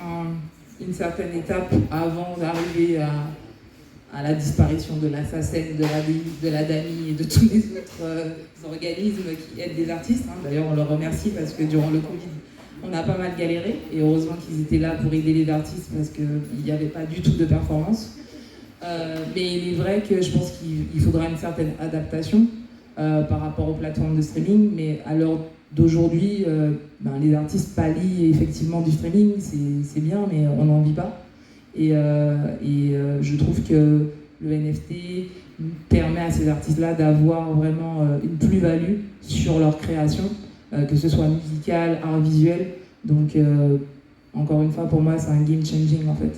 une certaine étape avant d'arriver à la disparition de la SACEM, de la DAMI et de tous les autres organismes qui aident les artistes. D'ailleurs, on leur remercie parce que durant le Covid, on a pas mal galéré et heureusement qu'ils étaient là pour aider les artistes parce qu'il n'y avait pas du tout de performance. Mais il est vrai que je pense qu'il faudra une certaine adaptation par rapport aux plateformes de streaming, mais à l'heure d'aujourd'hui, les artistes pallient effectivement du streaming, c'est bien, mais on n'en vit pas. Et je trouve que le NFT permet à ces artistes-là d'avoir vraiment une plus-value sur leur création, que ce soit musicale, art visuel. Donc, encore une fois, pour moi, c'est un game changing en fait.